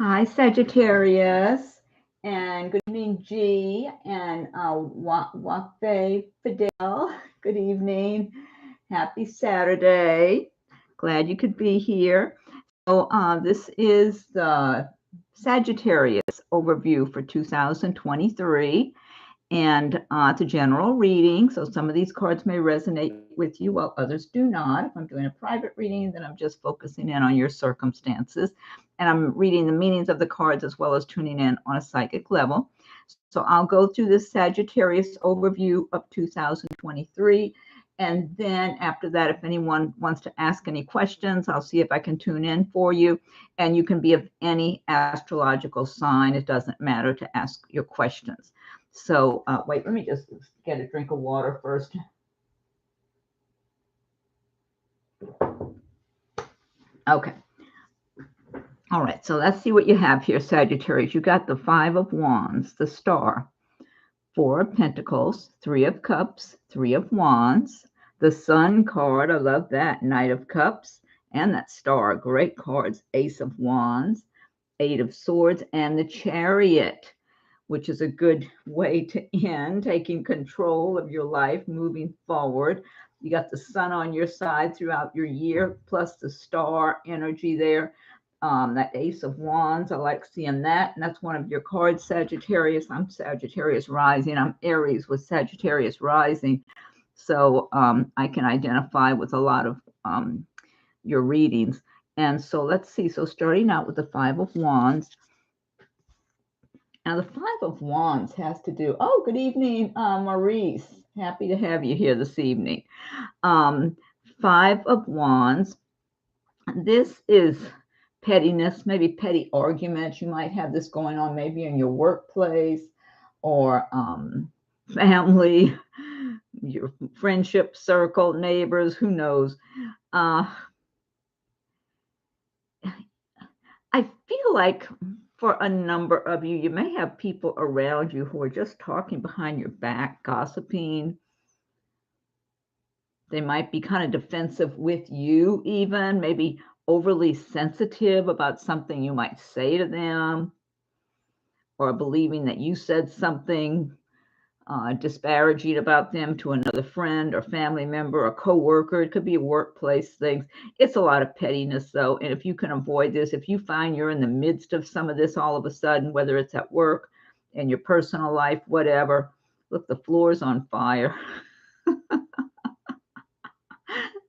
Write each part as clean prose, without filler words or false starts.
Hi, Sagittarius, and good evening, G, and Wakfe Fidel. Good evening. Happy Saturday. Glad you could be here. So, this is the Sagittarius overview for 2023. And it's a general reading, so some of these cards may resonate with you while others do not. If I'm doing a private reading, then I'm just focusing in on your circumstances. And I'm reading the meanings of the cards as well as tuning in on a psychic level. So I'll go through this Sagittarius overview of 2023. And then after that, if anyone wants to ask any questions, I'll see if I can tune in for you. And you can be of any astrological sign. It doesn't matter to ask your questions. So wait, let me just get a drink of water first. Okay. All right, so let's see what you have here, Sagittarius. You got the Five of Wands, the Star, Four of Pentacles, Three of Cups, Three of Wands, the Sun card. I love that. Knight of Cups, and that Star. Great cards. Ace of Wands, Eight of Swords, and the Chariot, which is a good way to end, taking control of your life, moving forward. You got the sun on your side throughout your year, plus the star energy there. That Ace of Wands, I like seeing that. And that's one of your cards, Sagittarius. I'm Sagittarius rising. I'm Aries with Sagittarius rising. So I can identify with a lot of your readings. And so let's see. So starting out with the Five of Wands. Now, the Five of Wands has to do, oh, good evening, Maurice. Happy to have you here this evening. Five of Wands. This is pettiness, maybe petty arguments. You might have this going on maybe in your workplace or family, your friendship circle, neighbors, who knows. I feel like for a number of you, you may have people around you who are just talking behind your back, gossiping. They might be kind of defensive with you, even maybe overly sensitive about something you might say to them, or believing that you said something disparaging about them to another friend or family member or coworker. It could be a workplace thing. It's a lot of pettiness, though. And if you can avoid this, if you find you're in the midst of some of this all of a sudden, whether it's at work, in your personal life, whatever, look, the floor's on fire.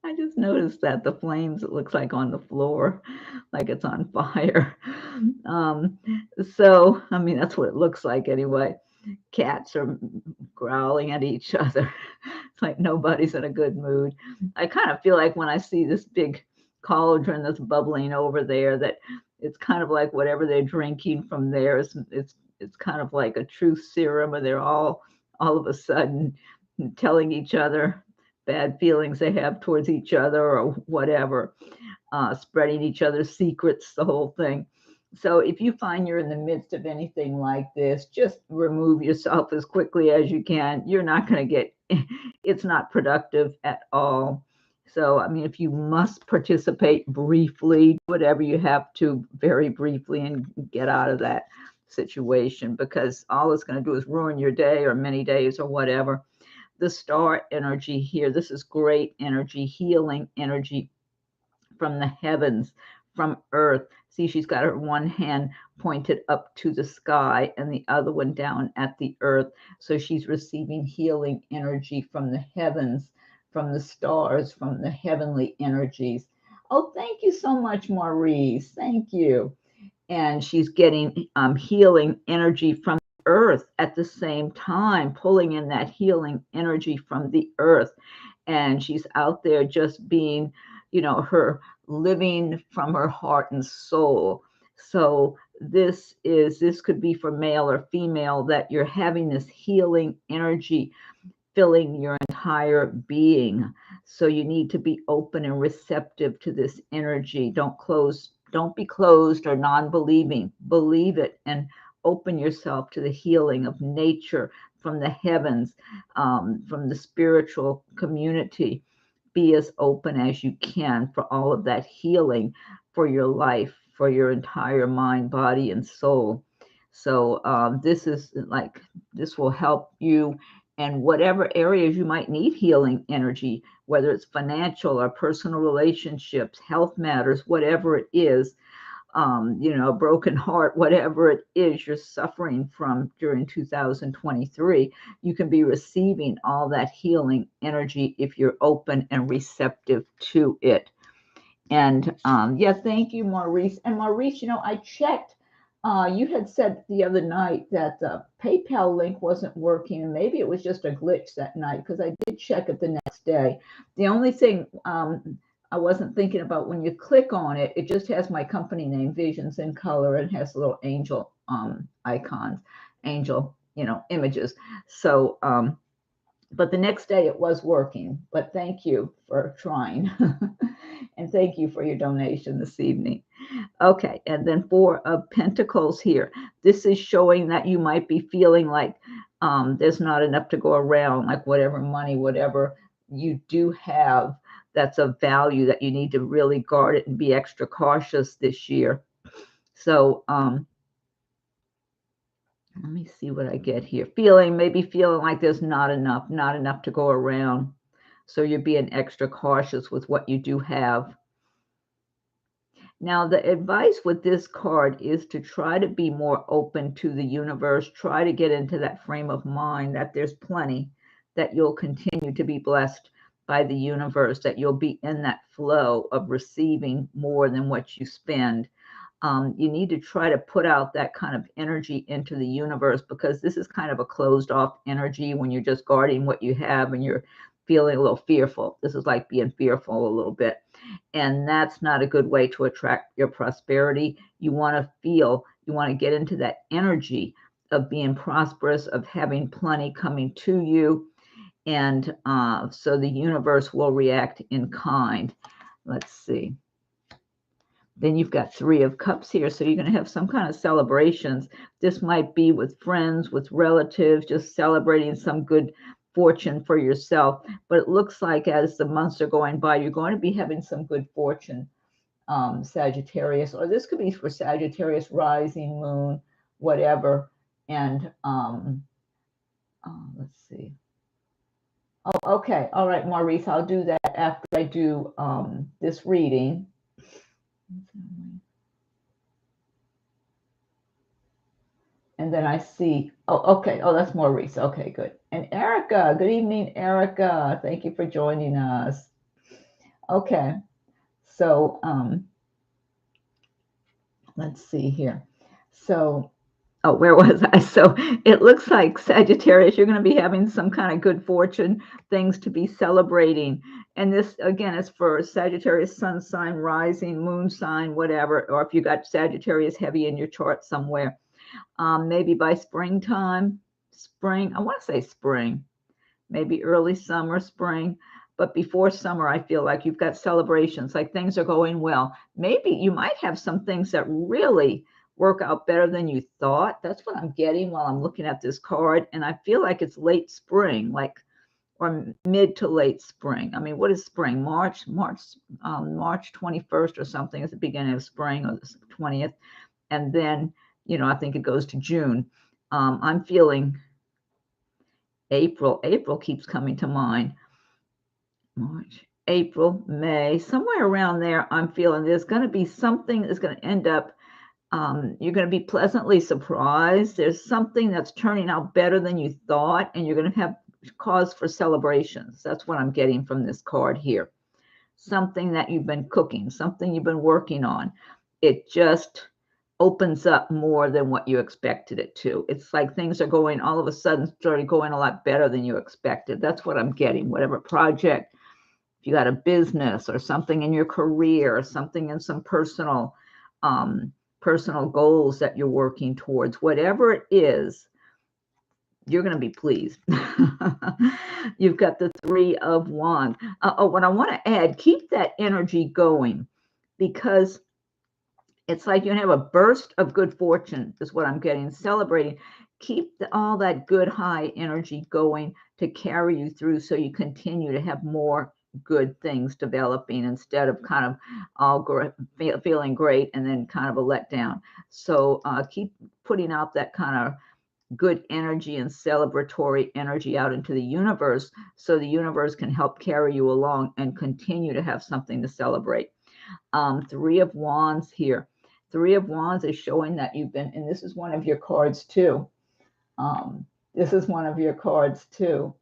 I just noticed that the flames, it looks like on the floor, like it's on fire. So, I mean, that's what it looks like anyway. Cats are growling at each other. It's like nobody's in a good mood. I kind of feel like when I see this big cauldron that's bubbling over there, that it's kind of like whatever they're drinking from there is it's kind of like a truth serum, and they're all of a sudden telling each other bad feelings they have towards each other or whatever, spreading each other's secrets, the whole thing. So if you find you're in the midst of anything like this, just remove yourself as quickly as you can. You're not going to get, it's not productive at all. So, I mean, if you must participate briefly, whatever you have to very briefly, and get out of that situation, because all it's going to do is ruin your day or many days or whatever. The star energy here, this is great energy, healing energy from the heavens, from earth. See, she's got her one hand pointed up to the sky and the other one down at the earth. So she's receiving healing energy from the heavens, from the stars, from the heavenly energies. Oh, thank you so much, Maurice. Thank you. And she's getting healing energy from earth at the same time, pulling in that healing energy from the earth. And she's out there just being, her living from her heart and soul. So this could be for male or female, that you're having this healing energy filling your entire being. So you need to be open and receptive to this energy. Don't be closed or non-believing. Believe it and open yourself to the healing of nature, from the heavens, from the spiritual community. Be as open as you can for all of that healing for your life, for your entire mind, body, and soul. So this is like, this will help you in whatever areas you might need healing energy, whether it's financial or personal relationships, health matters, whatever it is, you know, broken heart, whatever it is you're suffering from during 2023, you can be receiving all that healing energy if you're open and receptive to it. And yeah, thank you, Maurice. And Maurice, you know, I checked. You had said the other night that the PayPal link wasn't working, and maybe it was just a glitch that night, because I did check it the next day. The only thing I wasn't thinking about, when you click on it, it just has my company name, Visions in Color, and has little angel icons, angel, you know, images. So, but the next day it was working. But thank you for trying. And thank you for your donation this evening. Okay, and then 4 of Pentacles here. This is showing that you might be feeling like there's not enough to go around, like whatever money, whatever you do have that's of value, that you need to really guard it and be extra cautious this year. So let me see what I get here. Maybe feeling like there's not enough to go around. So you're being extra cautious with what you do have. Now, the advice with this card is to try to be more open to the universe. Try to get into that frame of mind that there's plenty, that you'll continue to be blessed by the universe, that you'll be in that flow of receiving more than what you spend. You need to try to put out that kind of energy into the universe, because this is kind of a closed off energy when you're just guarding what you have and you're feeling a little fearful. This is like being fearful a little bit. And that's not a good way to attract your prosperity. You want to get into that energy of being prosperous, of having plenty coming to you. And so the universe will react in kind. Let's see. Then you've got 3 of Cups here. So you're going to have some kind of celebrations. This might be with friends, with relatives, just celebrating some good fortune for yourself. But it looks like as the months are going by, you're going to be having some good fortune, Sagittarius. Or this could be for Sagittarius, rising, moon, whatever. And let's see. Oh, okay. All right, Maurice, I'll do that after I do this reading. And then I see, oh, okay. Oh, that's Maurice. Okay, good. And Erica, good evening, Erica. Thank you for joining us. Okay. So let's see here. So, oh, where was I? So it looks like Sagittarius, you're going to be having some kind of good fortune, things to be celebrating. And this, again, is for Sagittarius, sun sign, rising, moon sign, whatever. Or if you got Sagittarius heavy in your chart somewhere. Maybe by springtime, I want to say spring, maybe early summer, spring. But before summer, I feel like you've got celebrations, like things are going well. Maybe you might have some things that really work out better than you thought. That's what I'm getting while I'm looking at this card. And I feel like it's late spring, like, or mid to late spring. I mean, what is spring? March 21st or something is the beginning of spring, or the 20th. And then, you know, I think it goes to June. I'm feeling April. April keeps coming to mind. March, April, May, somewhere around there. I'm feeling there's going to be something that's going to end up, you're going to be pleasantly surprised. There's something that's turning out better than you thought, and you're going to have cause for celebrations. That's what I'm getting from this card here. Something that you've been cooking, something you've been working on. It just opens up more than what you expected it to. It's like things are going, all of a sudden, started going a lot better than you expected. That's what I'm getting. Whatever project, if you got a business or something in your career, or something in some personal goals that you're working towards, whatever it is, you're going to be pleased. You've got the 3 of Wands. What I want to add, keep that energy going, because it's like you're going to have a burst of good fortune, is what I'm getting, celebrating. Keep all that good high energy going to carry you through, so you continue to have more good things developing instead of kind of all feeling great and then kind of a letdown. So keep putting out that kind of good energy and celebratory energy out into the universe, so the universe can help carry you along and continue to have something to celebrate. Three of Wands here. Three of Wands is showing that you've been, and this is one of your cards too. This is one of your cards too.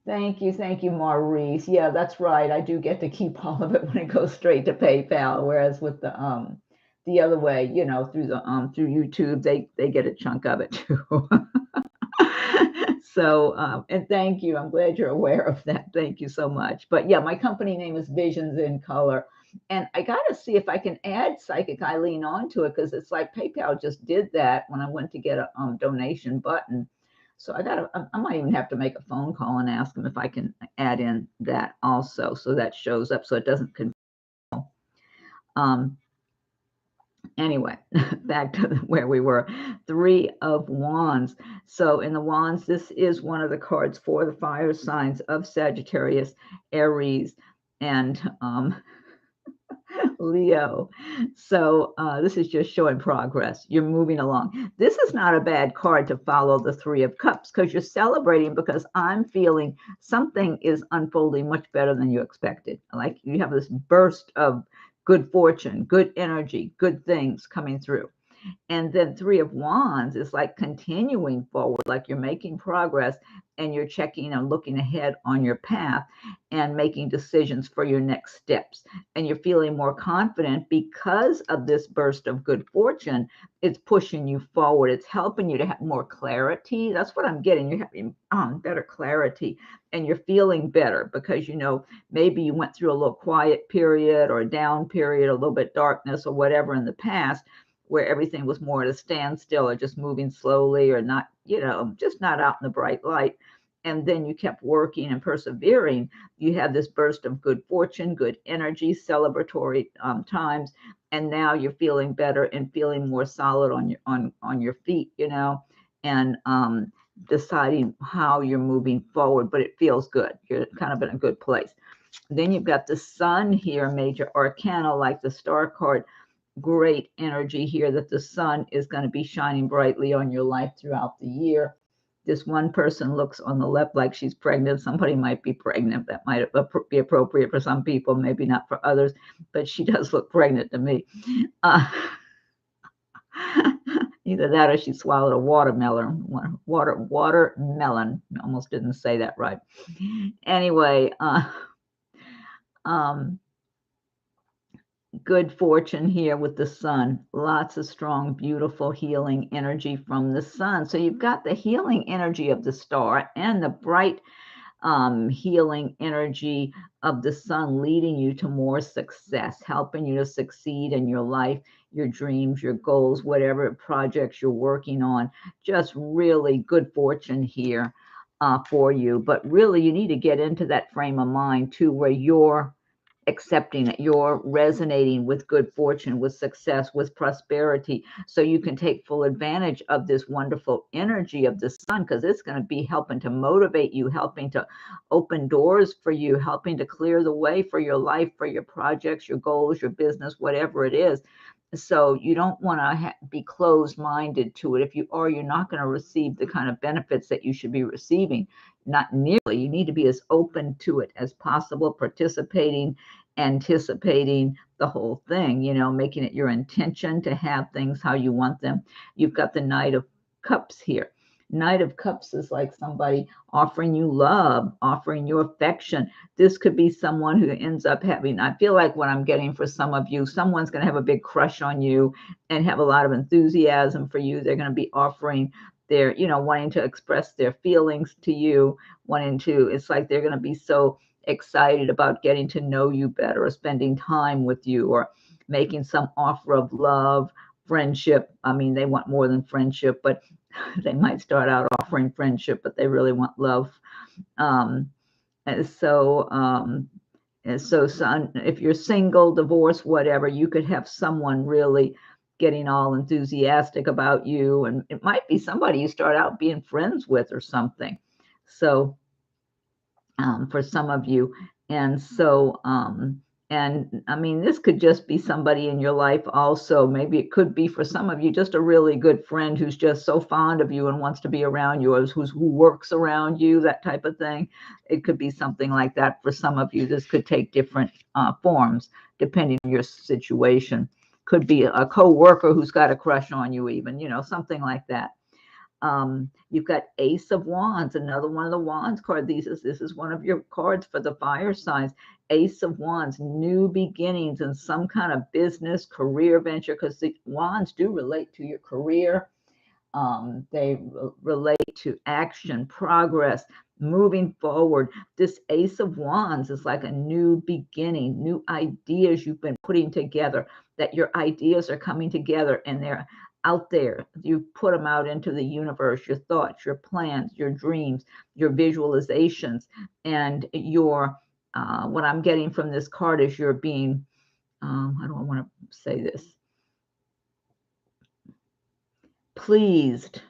Thank you, Maurice. Yeah, that's right. I do get to keep all of it when it goes straight to PayPal, whereas with the other way, you know, through YouTube, they get a chunk of it too. So, and thank you. I'm glad you're aware of that. Thank you so much. But yeah, my company name is Visions in Color. And I got to see if I can add Psychic Eileen onto it, because it's like PayPal just did that when I went to get a donation button. So I might even have to make a phone call and ask them if I can add in that also, so that shows up so it doesn't confuse. Anyway, back to where we were. Three of Wands. So in the Wands, this is one of the cards for the fire signs of Sagittarius, Aries, and Leo. So this is just showing progress. You're moving along. This is not a bad card to follow the Three of Cups, because you're celebrating, because I'm feeling something is unfolding much better than you expected. Like you have this burst of good fortune, good energy, good things coming through. And then Three of Wands is like continuing forward, like you're making progress and you're checking and looking ahead on your path and making decisions for your next steps. And you're feeling more confident because of this burst of good fortune. It's pushing you forward. It's helping you to have more clarity. That's what I'm getting. You're having better clarity, and you're feeling better because, you know, maybe you went through a little quiet period or a down period, a little bit darkness or whatever in the past, where everything was more at a standstill or just moving slowly or not, you know, just not out in the bright light. And then you kept working and persevering. You had this burst of good fortune, good energy, celebratory times. And now you're feeling better and feeling more solid on your feet, you know, and deciding how you're moving forward, but it feels good. You're kind of in a good place. Then you've got the Sun here, major arcana, like the star card. Great energy here that the sun is going to be shining brightly on your life throughout the year. This one person looks on the left like she's pregnant. Somebody might be pregnant. That might be appropriate for some people, maybe not for others, but she does look pregnant to me. Either that or she swallowed a watermelon. Watermelon. Almost didn't say that right. Anyway, good fortune here with the sun. Lots of strong, beautiful, healing energy from the sun. So you've got the healing energy of the star and the bright healing energy of the sun, leading you to more success, helping you to succeed in your life, your dreams, your goals, whatever projects you're working on. Just really good fortune here for you. But really, you need to get into that frame of mind too, where you're accepting it, you're resonating with good fortune, with success, with prosperity, so you can take full advantage of this wonderful energy of the sun, because it's going to be helping to motivate you, helping to open doors for you, helping to clear the way for your life, for your projects, your goals, your business, whatever it is. So you don't want to be closed-minded to it. If you are, you're not going to receive the kind of benefits that you should be receiving. Not nearly. You need to be as open to it as possible, participating, anticipating the whole thing, you know, making it your intention to have things how you want them. You've got the Knight of Cups here. Knight of Cups is like somebody offering you love, offering you affection. This could be someone who ends up having, I feel like what I'm getting for some of you, someone's going to have a big crush on you and have a lot of enthusiasm for you. They're going to be offering their, you know, wanting to express their feelings to you, it's like they're going to be so excited about getting to know you better, or spending time with you, or making some offer of love, friendship. I mean, they want more than friendship, but they might start out offering friendship, but they really want love. So if you're single, divorced, whatever, you could have someone really getting all enthusiastic about you, and it might be somebody you start out being friends with or something. So for some of you. And so, and I mean, this could just be somebody in your life also. Maybe it could be for some of you just a really good friend who's just so fond of you and wants to be around you, or who works around you, that type of thing. It could be something like that for some of you. This could take different forms depending on your situation. Could be a co-worker who's got a crush on you even, you know, something like that. You've got Ace of Wands, another one of the Wands card. This is one of your cards for the fire signs. Ace of Wands, new beginnings in some kind of business, career venture, because the Wands do relate to your career. They relate to action, progress, moving forward. This Ace of Wands is like a new beginning, new ideas you've been putting together, that your ideas are coming together and they're out there. You put them out into the universe, your thoughts, your plans, your dreams, your visualizations, and your what I'm getting from this card is you're being, how do I want to say this? Pleased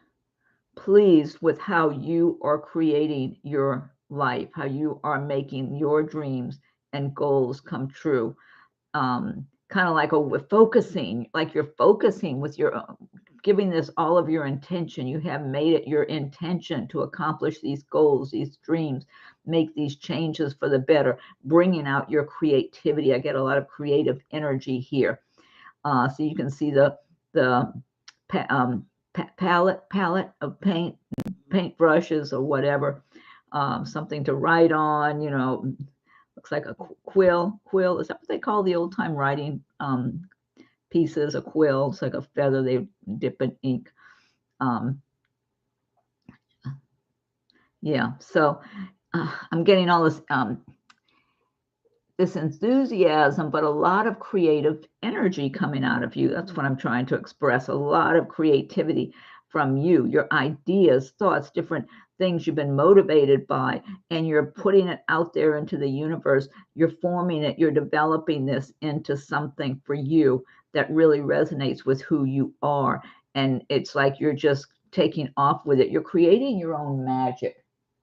with how you are creating your life, how you are making your dreams and goals come true. Kind of like focusing, like you're focusing with your, giving this all of your intention. You have made it your intention to accomplish these goals, these dreams, make these changes for the better, bringing out your creativity. I get a lot of creative energy here. So you can see the palette of paint brushes or whatever, something to write on, you know, looks like a quill. Is that what they call the old time writing pieces? A quill. It's like a feather they dip in ink. Yeah, so I'm getting all this this enthusiasm, but a lot of creative energy coming out of you. That's what I'm trying to express. A lot of creativity from you, your ideas, thoughts, different things you've been motivated by, and you're putting it out there into the universe. You're forming it, you're developing this into something for you that really resonates with who you are. And it's like you're just taking off with it. You're creating your own magic.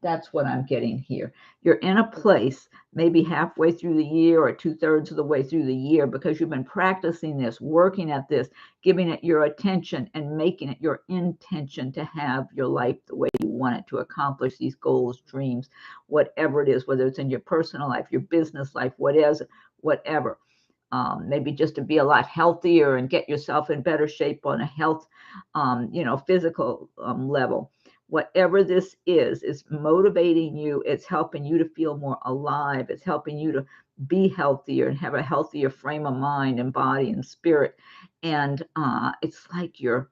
That's what I'm getting here. You're in a place maybe halfway through the year or 2/3 of the way through the year, because you've been practicing this, working at this, giving it your attention and making it your intention to have your life the way you want it, to accomplish these goals, dreams, whatever it is, whether it's in your personal life, your business life, whatever. Maybe just to be a lot healthier and get yourself in better shape on a health, physical level. Whatever this is, it's motivating you. It's helping you to feel more alive. It's helping you to be healthier and have a healthier frame of mind and body and spirit. And it's like you're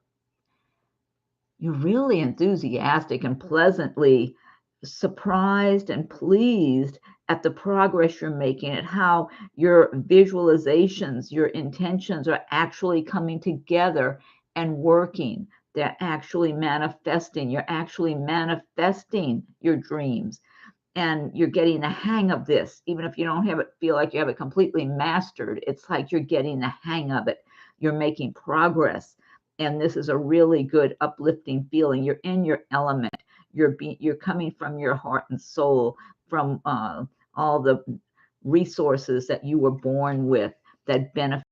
really enthusiastic and pleasantly surprised and pleased at the progress you're making, at how your visualizations, your intentions are actually coming together and working. They're actually manifesting. You're actually manifesting your dreams, and you're getting the hang of this. Even if you don't feel like you have it completely mastered, it's like you're getting the hang of it. You're making progress. And this is a really good uplifting feeling. You're in your element. You're coming from your heart and soul, from all the resources that you were born with that benefit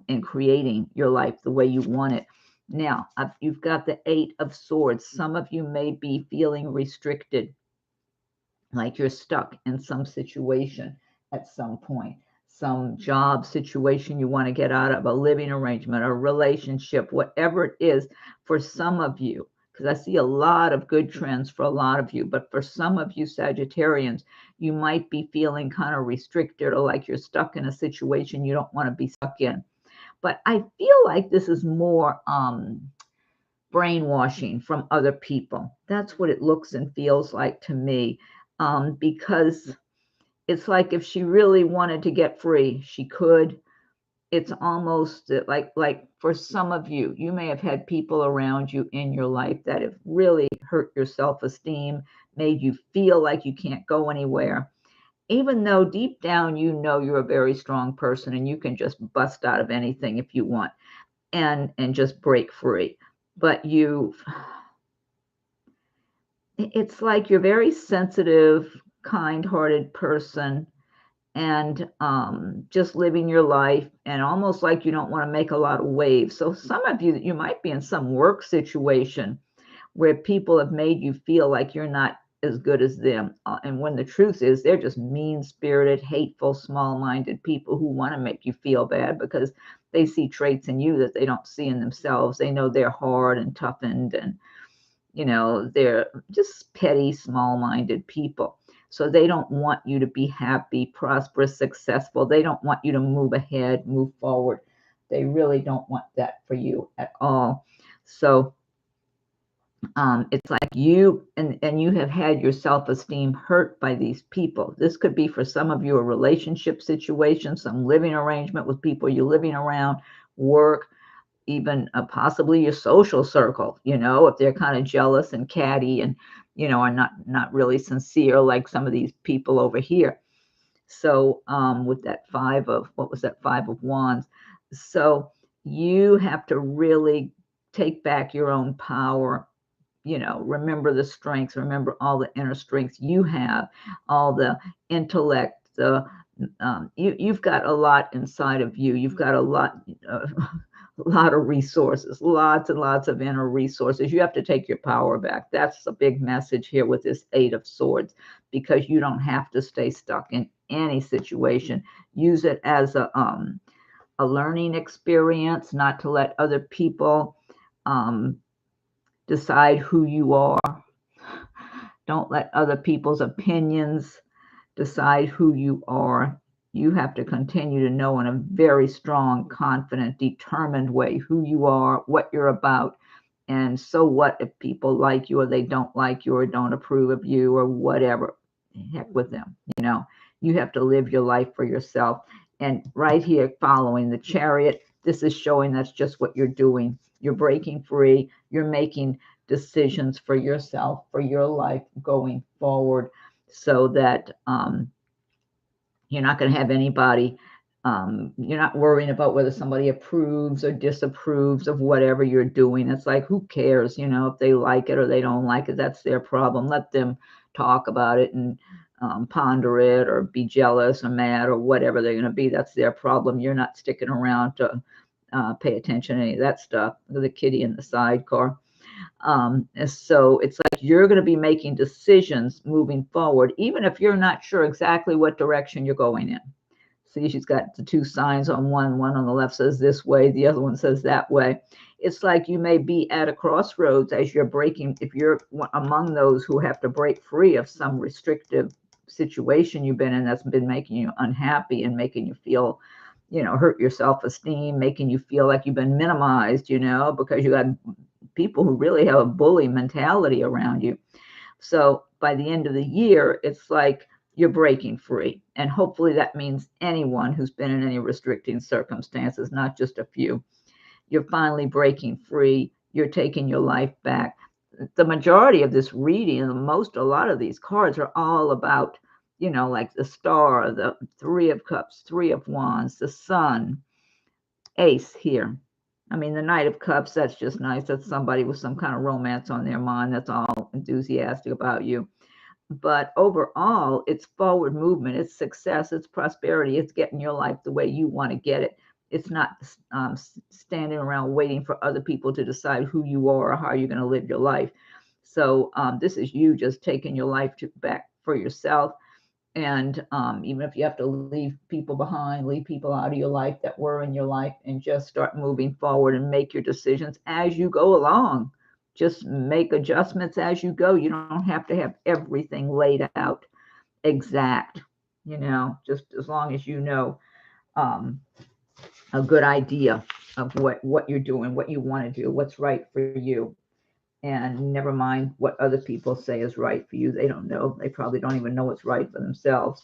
in creating your life the way you want it. Now, you've got the 8 of Swords. Some of you may be feeling restricted, like you're stuck in some situation at some point, some job situation you want to get out of, a living arrangement, a relationship, whatever it is. For some of you, because I see a lot of good trends for a lot of you, but for some of you Sagittarians, you might be feeling kind of restricted, or like you're stuck in a situation you don't want to be stuck in. But I feel like this is more brainwashing from other people. That's what it looks and feels like to me, because it's like if she really wanted to get free, she could. It's almost like for some of you, you may have had people around you in your life that have really hurt your self-esteem, made you feel like you can't go anywhere, even though deep down you know you're a very strong person and you can just bust out of anything if you want, and just break free. But it's like you're very sensitive, kind-hearted person, and just living your life, and almost like you don't want to make a lot of waves. So some of you, you might be in some work situation where people have made you feel like you're not as good as them. And when the truth is, they're just mean spirited, hateful, small minded people who want to make you feel bad because they see traits in you that they don't see in themselves. They know they're hard and toughened, and they're just petty, small minded people. So they don't want you to be happy, prosperous, successful. They don't want you to move ahead, move forward. They really don't want that for you at all. So it's like you and you have had your self-esteem hurt by these people. This could be for some of you a relationship situation, some living arrangement with people you're living around, work, even possibly your social circle, if they're kind of jealous and catty and are not really sincere like some of these people over here. So with that five of wands. So you have to really take back your own power. Remember the strengths, remember all the inner strengths you have, all the intellect, you've got a lot inside of you. You've got a lot, a lot of resources, lots and lots of inner resources. You have to take your power back. That's a big message here with this Eight of Swords, because you don't have to stay stuck in any situation. Use it as a learning experience, not to let other people decide who you are. Don't let other people's opinions decide who you are. You have to continue to know in a very strong, confident, determined way who you are, what you're about. And so what if people like you or they don't like you or don't approve of you or whatever? Heck with them. You have to live your life for yourself. And right here, following the Chariot, this is showing that's just what you're doing. You're breaking free. You're making decisions for yourself, for your life going forward, so that you're not going to have anybody, you're not worrying about whether somebody approves or disapproves of whatever you're doing. It's like, who cares? If they like it or they don't like it, that's their problem. Let them talk about it and ponder it or be jealous or mad or whatever they're going to be. That's their problem. You're not sticking around to pay attention to any of that stuff. The kitty in the sidecar. So it's like you're going to be making decisions moving forward, even if you're not sure exactly what direction you're going in. See, she's got the two signs on one on the left says this way, the other one says that way. It's like you may be at a crossroads as you're breaking, if you're among those who have to break free of some restrictive situation you've been in that's been making you unhappy and making you feel, hurt your self-esteem, making you feel like you've been minimized, because you got people who really have a bully mentality around you. So by the end of the year, it's like you're breaking free. And hopefully that means anyone who's been in any restricting circumstances, not just a few. You're finally breaking free. You're taking your life back. The majority of this reading, a lot of these cards are all about, like the Star, the Three of Cups, Three of Wands, the Sun, Ace here. I mean, the Knight of Cups, that's just nice. That's somebody with some kind of romance on their mind that's all enthusiastic about you. But overall, it's forward movement, it's success, it's prosperity, it's getting your life the way you want to get it. It's not standing around waiting for other people to decide who you are or how you're going to live your life. So this is you just taking your life back for yourself. And even if you have to leave people behind, leave people out of your life that were in your life, and just start moving forward and make your decisions as you go along. Just make adjustments as you go. You don't have to have everything laid out exact, just as long as a good idea of what you're doing, what you want to do, what's right for you. And never mind what other people say is right for you. They don't know. They probably don't even know what's right for themselves.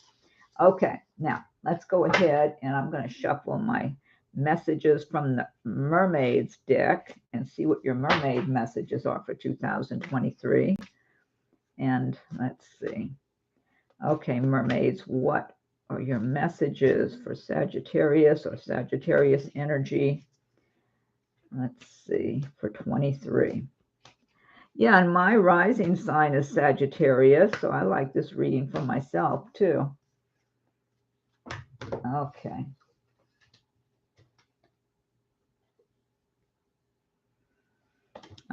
Okay, now let's go ahead and I'm going to shuffle my messages from the Mermaids deck and see what your mermaid messages are for 2023. And let's see. Okay, Mermaids, what are your messages for Sagittarius or Sagittarius energy? Let's see, for 23. Yeah, and my rising sign is Sagittarius, so I like this reading for myself too. Okay.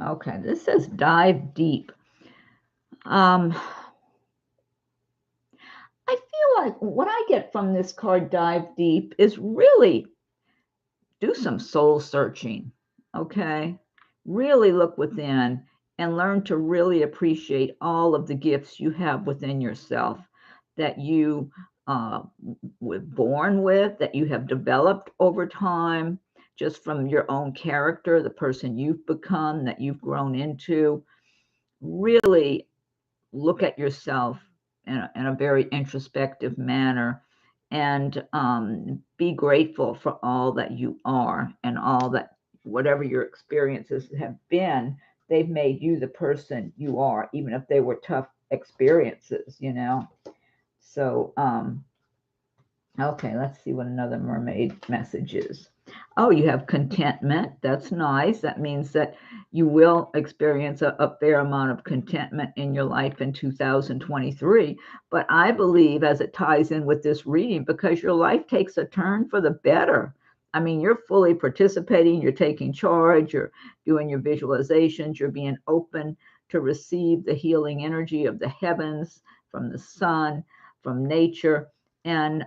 Okay, this says dive deep. I feel like what I get from this card, dive deep, is really do some soul searching. Okay. Really look within and learn to really appreciate all of the gifts you have within yourself that you were born with, that you have developed over time, just from your own character, the person you've become, that you've grown into. Really look at yourself in a very introspective manner and be grateful for all that you are and all that whatever your experiences have been, they've made you the person you are, even if they were tough experiences, you know. So okay, let's see what another mermaid message is. Oh, you have contentment. That's nice. That means that you will experience a fair amount of contentment in your life in 2023. But I believe, as it ties in with this reading, because your life takes a turn for the better. I mean, you're fully participating, you're taking charge, you're doing your visualizations, you're being open to receive the healing energy of the heavens, from the sun, from nature. And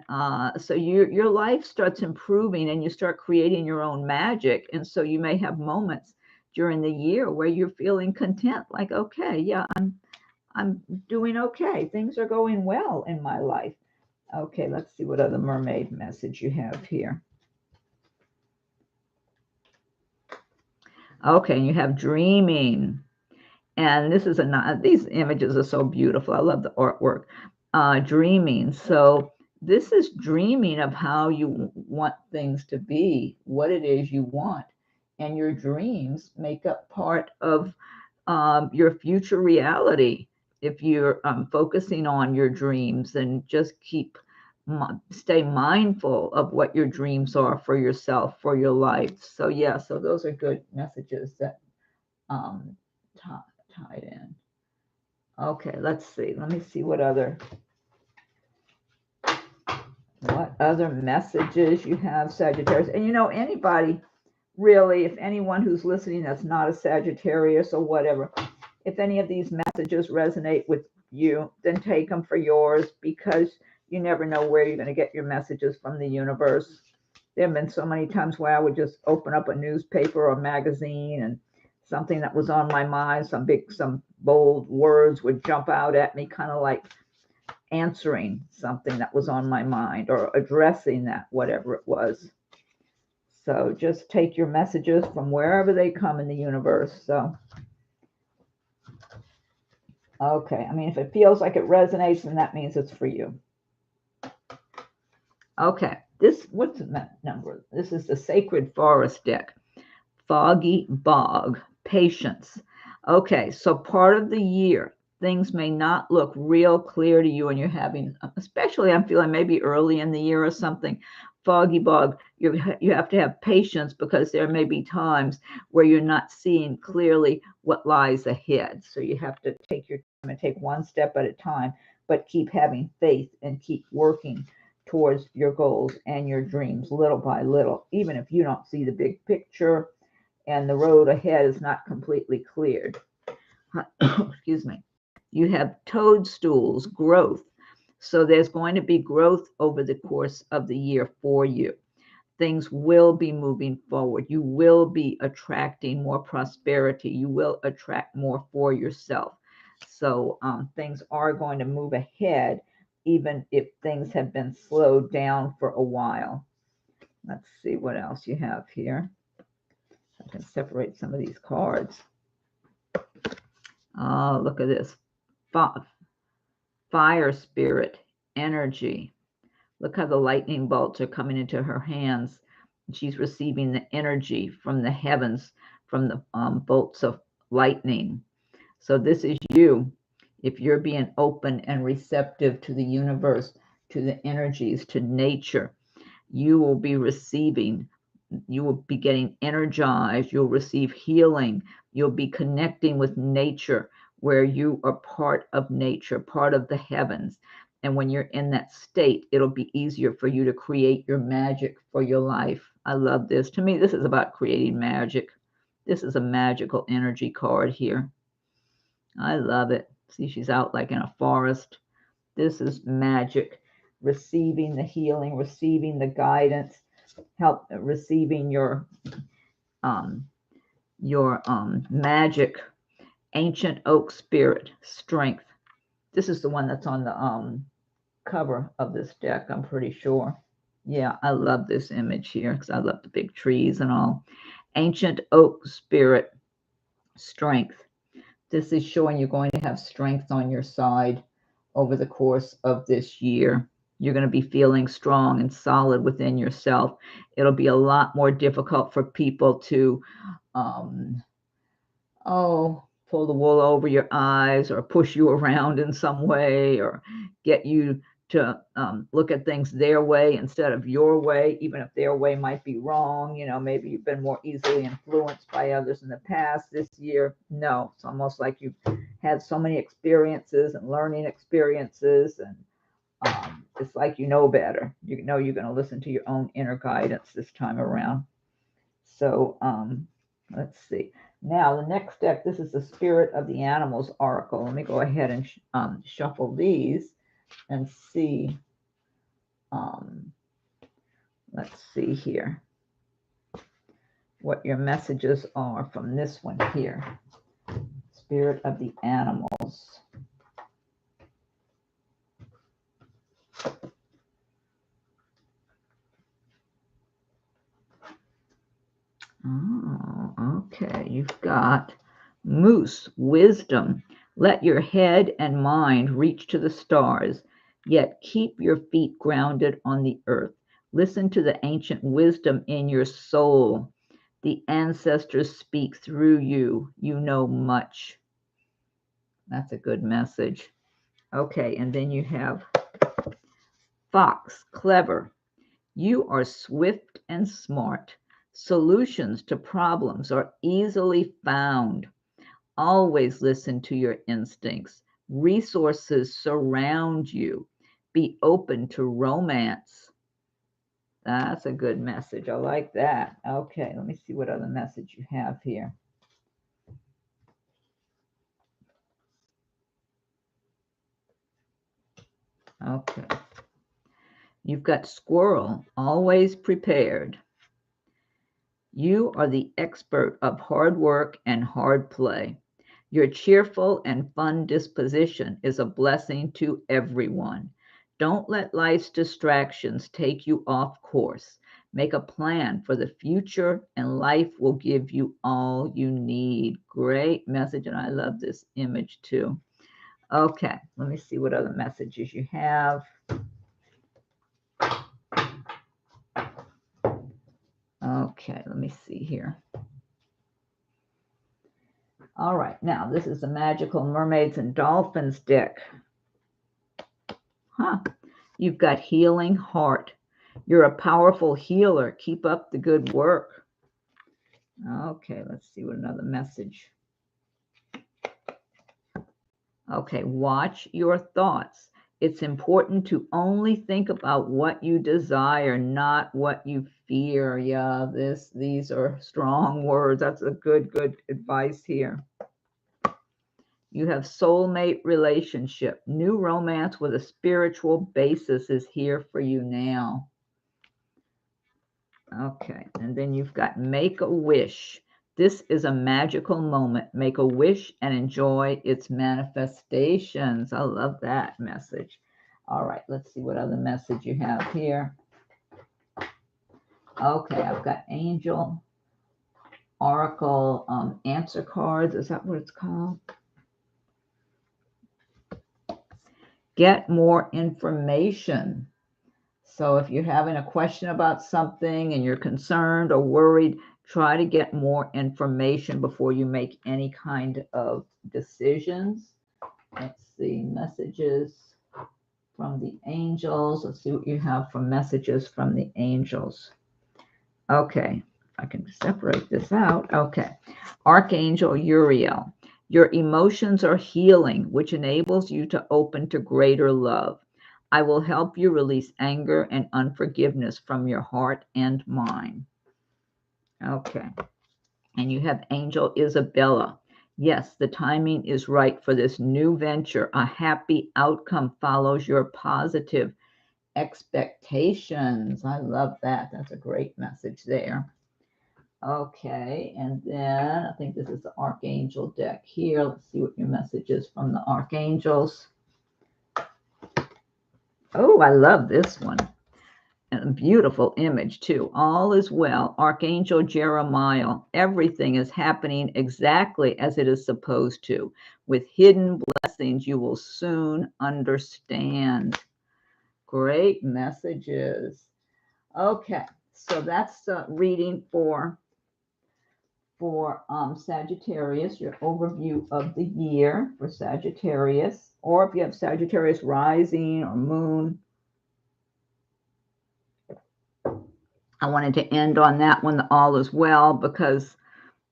so your life starts improving and you start creating your own magic. And so you may have moments during the year where you're feeling content, like, okay, yeah, I'm doing okay, things are going well in my life. Okay, let's see what other mermaid message you have here. Okay, and you have dreaming. And this is these images are so beautiful. I love the artwork. Dreaming. So this is dreaming of how you want things to be, what it is you want, and your dreams make up part of your future reality. If you're focusing on your dreams and just stay mindful of what your dreams are for yourself, for your life. So yeah, so those are good messages that um, tied in. Okay, let's see. Let me see what other messages you have, Sagittarius. And you know, anybody really, if anyone who's listening that's not a Sagittarius or whatever, if any of these messages resonate with you, then take them for yours, because you never know where you're going to get your messages from the universe. There have been so many times where I would just open up a newspaper or magazine and something that was on my mind, some bold words would jump out at me, kind of like answering something that was on my mind or addressing that, whatever it was. So just take your messages from wherever they come in the universe. So, okay. I mean, if it feels like it resonates, then that means it's for you. Okay. What's the number? This is the Sacred Forest deck. Foggy Bog. Patience. Okay. So part of the year, things may not look real clear to you, and you're having, especially I'm feeling maybe early in the year or something, foggy bog, you have to have patience, because there may be times where you're not seeing clearly what lies ahead. So you have to take your time and take one step at a time, but keep having faith and keep working towards your goals and your dreams little by little, even if you don't see the big picture and the road ahead is not completely cleared. Excuse me. You have toadstools, growth. So there's going to be growth over the course of the year for you. Things will be moving forward. You will be attracting more prosperity. You will attract more for yourself. So things are going to move ahead, even if things have been slowed down for a while. Let's see what else you have here. I can separate some of these cards. Oh, look at this. Fire spirit, energy. Look how the lightning bolts are coming into her hands. She's receiving the energy from the heavens, from the bolts of lightning. So this is you. If you're being open and receptive to the universe, to the energies, to nature, you will be receiving you will be getting energized. You'll receive healing. You'll be connecting with nature, where you are part of nature, part of the heavens. And when you're in that state, it'll be easier for you to create your magic for your life. I love this. To me, this is about creating magic. This is a magical energy card here. I love it. See, she's out like in a forest. This is magic. Receiving the healing, receiving the guidance, help receiving your magic. Ancient oak spirit, strength. This is the one that's on the cover of this deck, I'm pretty sure. Yeah, I love this image here because I love the big trees and all. Ancient oak spirit, strength. This is showing you're going to have strength on your side over the course of this year. You're going to be feeling strong and solid within yourself. It'll be a lot more difficult for people to, pull the wool over your eyes or push you around in some way or get you to look at things their way instead of your way, even if their way might be wrong. You know, maybe you've been more easily influenced by others in the past. This year, no. It's almost like you've had so many experiences and learning experiences, and it's like you know better. You know you're going to listen to your own inner guidance this time around. So let's see. Now, the next deck, this is the Spirit of the Animals Oracle. Let me go ahead and shuffle these and see. Let's see here what your messages are from this one here. Spirit of the Animals. Oh, okay. You've got Moose, wisdom. Let your head and mind reach to the stars, yet keep your feet grounded on the earth. Listen to the ancient wisdom in your soul. The ancestors speak through you. You know much. That's a good message. Okay, and then you have Fox, clever. You are swift and smart. Solutions to problems are easily found. Always listen to your instincts. Resources surround you. Be open to romance. That's a good message. I like that. Okay, let me see what other message you have here. Okay. You've got squirrel, always prepared. You are the expert of hard work and hard play. Your cheerful and fun disposition is a blessing to everyone. Don't let life's distractions take you off course. Make a plan for the future, and life will give you all you need. Great message, and I love this image too. Okay, let me see what other messages you have. Okay, let me see here. All right, now this is the Magical Mermaids and Dolphins deck. You've got healing heart. You're a powerful healer. Keep up the good work. Okay, let's see what another message. Okay, watch your thoughts. It's important to only think about what you desire, not what you fear. Yeah, these are strong words. That's a good advice here. You have soulmate relationship. New romance with a spiritual basis is here for you now. Okay, and then you've got make a wish. This is a magical moment. Make a wish and enjoy its manifestations. I love that message. All right, let's see what other message you have here. Okay, I've got Angel, Oracle, answer cards. Is that what it's called? Get more information. So if you're having a question about something and you're concerned or worried, try to get more information before you make any kind of decisions. Let's see, messages from the angels. Let's see what you have from messages from the angels. Okay, if I can separate this out. Okay. Archangel Uriel. Your emotions are healing, which enables you to open to greater love. I will help you release anger and unforgiveness from your heart and mind. Okay. And you have Angel Isabella. Yes, the timing is right for this new venture. A happy outcome follows your positive expectations. I love that. That's a great message there. Okay, and then I think this is the Archangel deck here. Let's see what your message is from the Archangels. Oh, I love this one. And a beautiful image too. All is well. Archangel Jeremiah. Everything is happening exactly as it is supposed to. With hidden blessings, you will soon understand. Great messages. Okay, so that's the reading for Sagittarius, your overview of the year for Sagittarius, or if you have Sagittarius rising or moon. I wanted to end on that one, the all is well, because,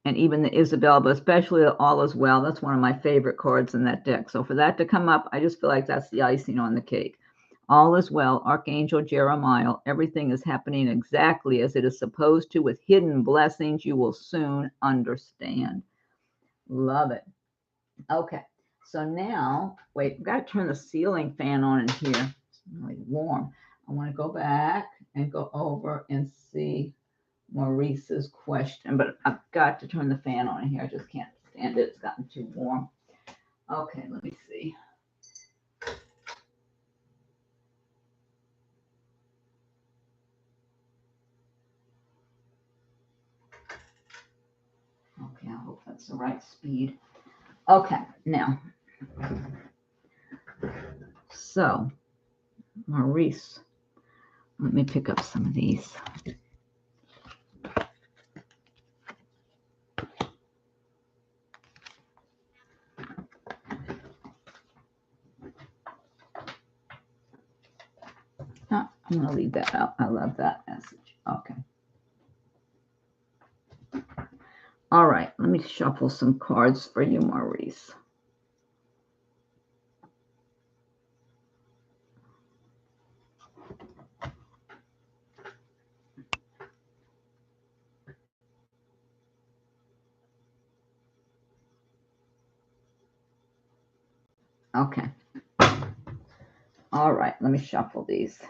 and even the Isabel, but especially the all is well, that's one of my favorite cards in that deck. So for that to come up, I just feel like that's the icing on the cake. All is well, Archangel Jeremiah. Everything is happening exactly as it is supposed to. With hidden blessings, you will soon understand. Love it. Okay, so now, wait, I've got to turn the ceiling fan on in here. It's really warm. I want to go back and go over and see Maurice's question, but I've got to turn the fan on in here. I just can't stand it. It's gotten too warm. Okay, let me see. Okay, I hope that's the right speed. Okay, now, so Maurice, let me pick up some of these. Oh, I'm going to leave that out. I love that message. Okay. All right, let me shuffle some cards for you, Maurice. Okay. All right, let me shuffle these.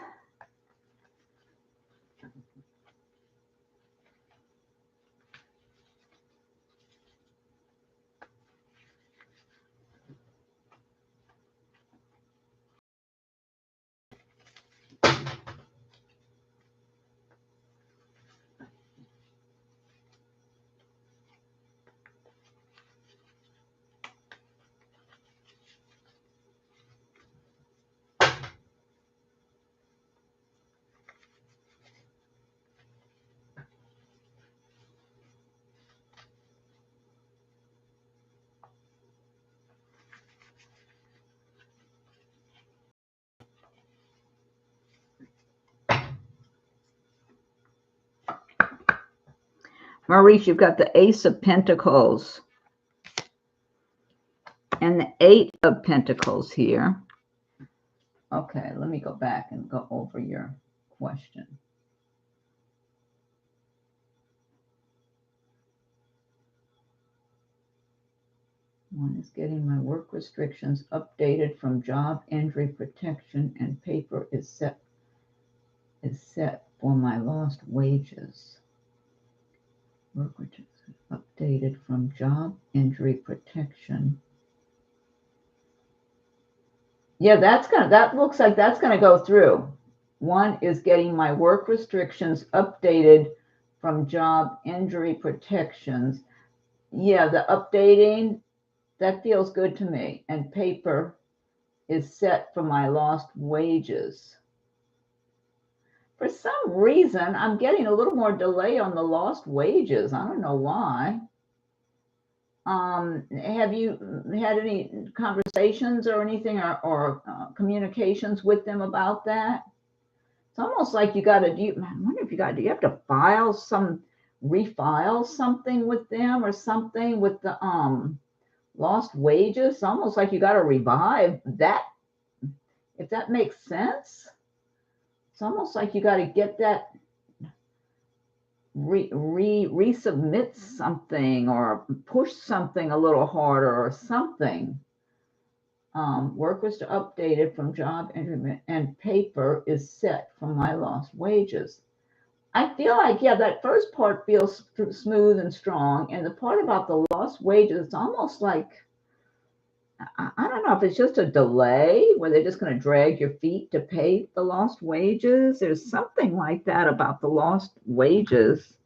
Maurice, you've got the Ace of Pentacles and the Eight of Pentacles here. Okay, let me go back and go over your question. One is getting my work restrictions updated from job injury protection, and paper is set for my lost wages. Work restrictions updated from job injury protection. Yeah, that looks like that's gonna go through. One is getting my work restrictions updated from job injury protections. Yeah, the updating, that feels good to me. And paper is set for my lost wages. For some reason, I'm getting a little more delay on the lost wages. I don't know why. Have you had any conversations or anything or communications with them about that? It's almost like you got to do. I wonder if do you have to refile something with them or something with the lost wages? It's almost like you got to revive that, if that makes sense. It's almost like you got to get that resubmit something or push something a little harder or something. Work was to update it from job entry and paper is set from my lost wages. I feel like, yeah, that first part feels smooth and strong. And the part about the lost wages, it's almost like, I don't know if it's just a delay where they're just going to drag your feet to pay the lost wages. There's something like that about the lost wages.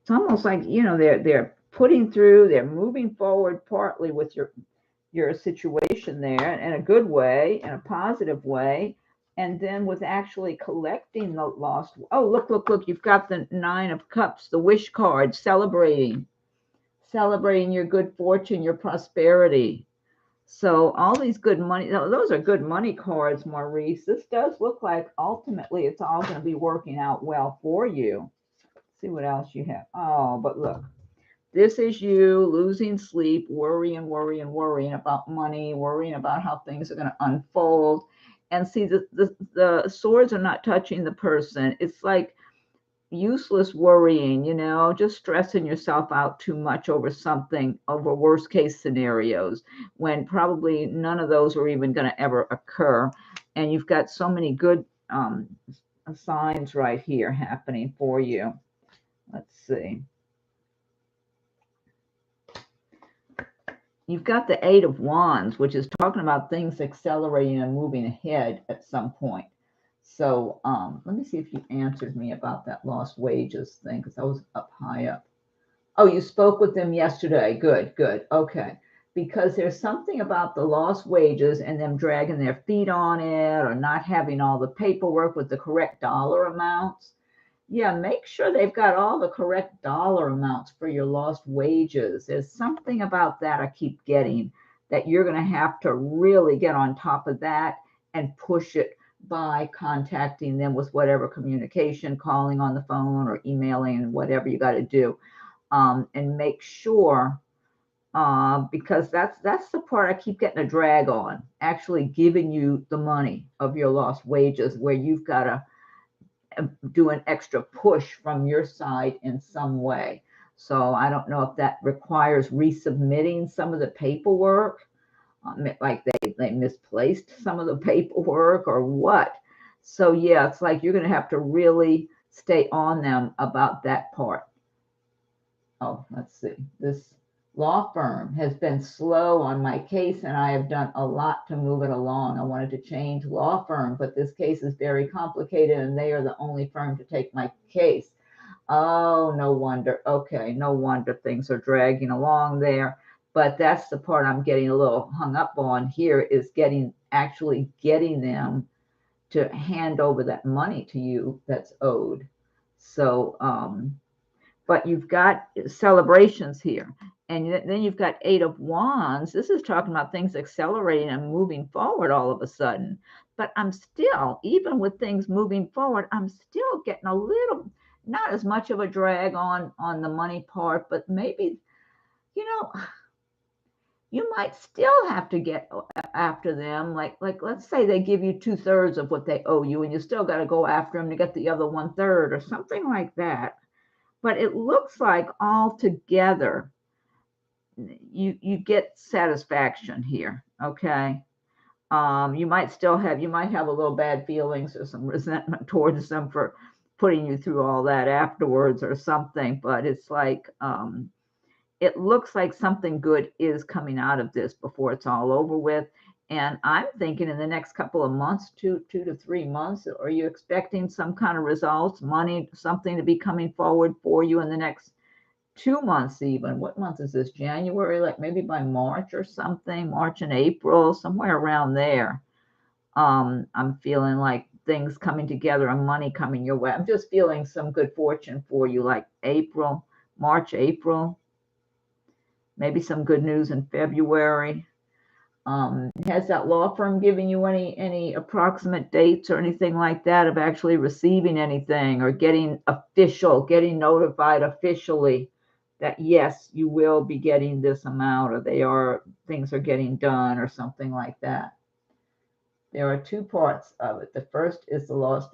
It's almost like, they're putting through, they're moving forward partly with your situation there in a good way, in a positive way, and then with actually collecting the lost. Oh, look, you've got the 9 of Cups, the wish card, celebrating your good fortune, your prosperity. So all these good money, those are good money cards, Maurice. This does look like ultimately it's all going to be working out well for you. Let's see what else you have. Oh, but look. This is you losing sleep, worrying about money, worrying about how things are going to unfold. And see, the swords are not touching the person. It's like useless worrying, just stressing yourself out too much over something, over worst case scenarios, when probably none of those are even going to ever occur. And you've got so many good signs right here happening for you. Let's see. You've got the 8 of Wands, which is talking about things accelerating and moving ahead at some point. So let me see if you answered me about that lost wages thing, because I was up high up. Oh, you spoke with them yesterday. Good. Okay. Because there's something about the lost wages and them dragging their feet on it or not having all the paperwork with the correct dollar amounts. Yeah, make sure they've got all the correct dollar amounts for your lost wages. There's something about that I keep getting, that you're going to have to really get on top of that and push it by contacting them with whatever communication, calling on the phone or emailing, whatever you got to do, and make sure, because that's the part I keep getting a drag on, actually giving you the money of your lost wages, where you've got to do an extra push from your side in some way. So I don't know if that requires resubmitting some of the paperwork, like they misplaced some of the paperwork or what. So yeah, it's like you're going to have to really stay on them about that part. Oh, let's see. This law firm has been slow on my case, and I have done a lot to move it along. I wanted to change law firm, but this case is very complicated, and they are the only firm to take my case. Oh, no wonder. Okay, no wonder things are dragging along there. But that's the part I'm getting a little hung up on here, is actually getting them to hand over that money to you that's owed. So, but you've got celebrations here. And then you've got 8 of Wands. This is talking about things accelerating and moving forward all of a sudden. But I'm still, even with things moving forward, I'm still getting a little, not as much of a drag on the money part, but maybe, you might still have to get after them. Like let's say they give you 2/3 of what they owe you, and you still got to go after them to get the other 1/3 or something like that. But it looks like altogether, you get satisfaction here. Okay. You might have a little bad feelings or some resentment towards them for putting you through all that afterwards or something, but it's like, it looks like something good is coming out of this before it's all over with. And I'm thinking in the next couple of months, 2 to 3 months, are you expecting some kind of results, money, something to be coming forward for you in the next 2 months even? What month is this? January, like maybe by March or something, March and April, somewhere around there. I'm feeling like things coming together and money coming your way. I'm just feeling some good fortune for you, like March, April, maybe some good news in February. Has that law firm given you any approximate dates or anything like that of actually receiving anything or getting notified officially that yes, you will be getting this amount, or things are getting done or something like that? There are two parts of it. The first is the loss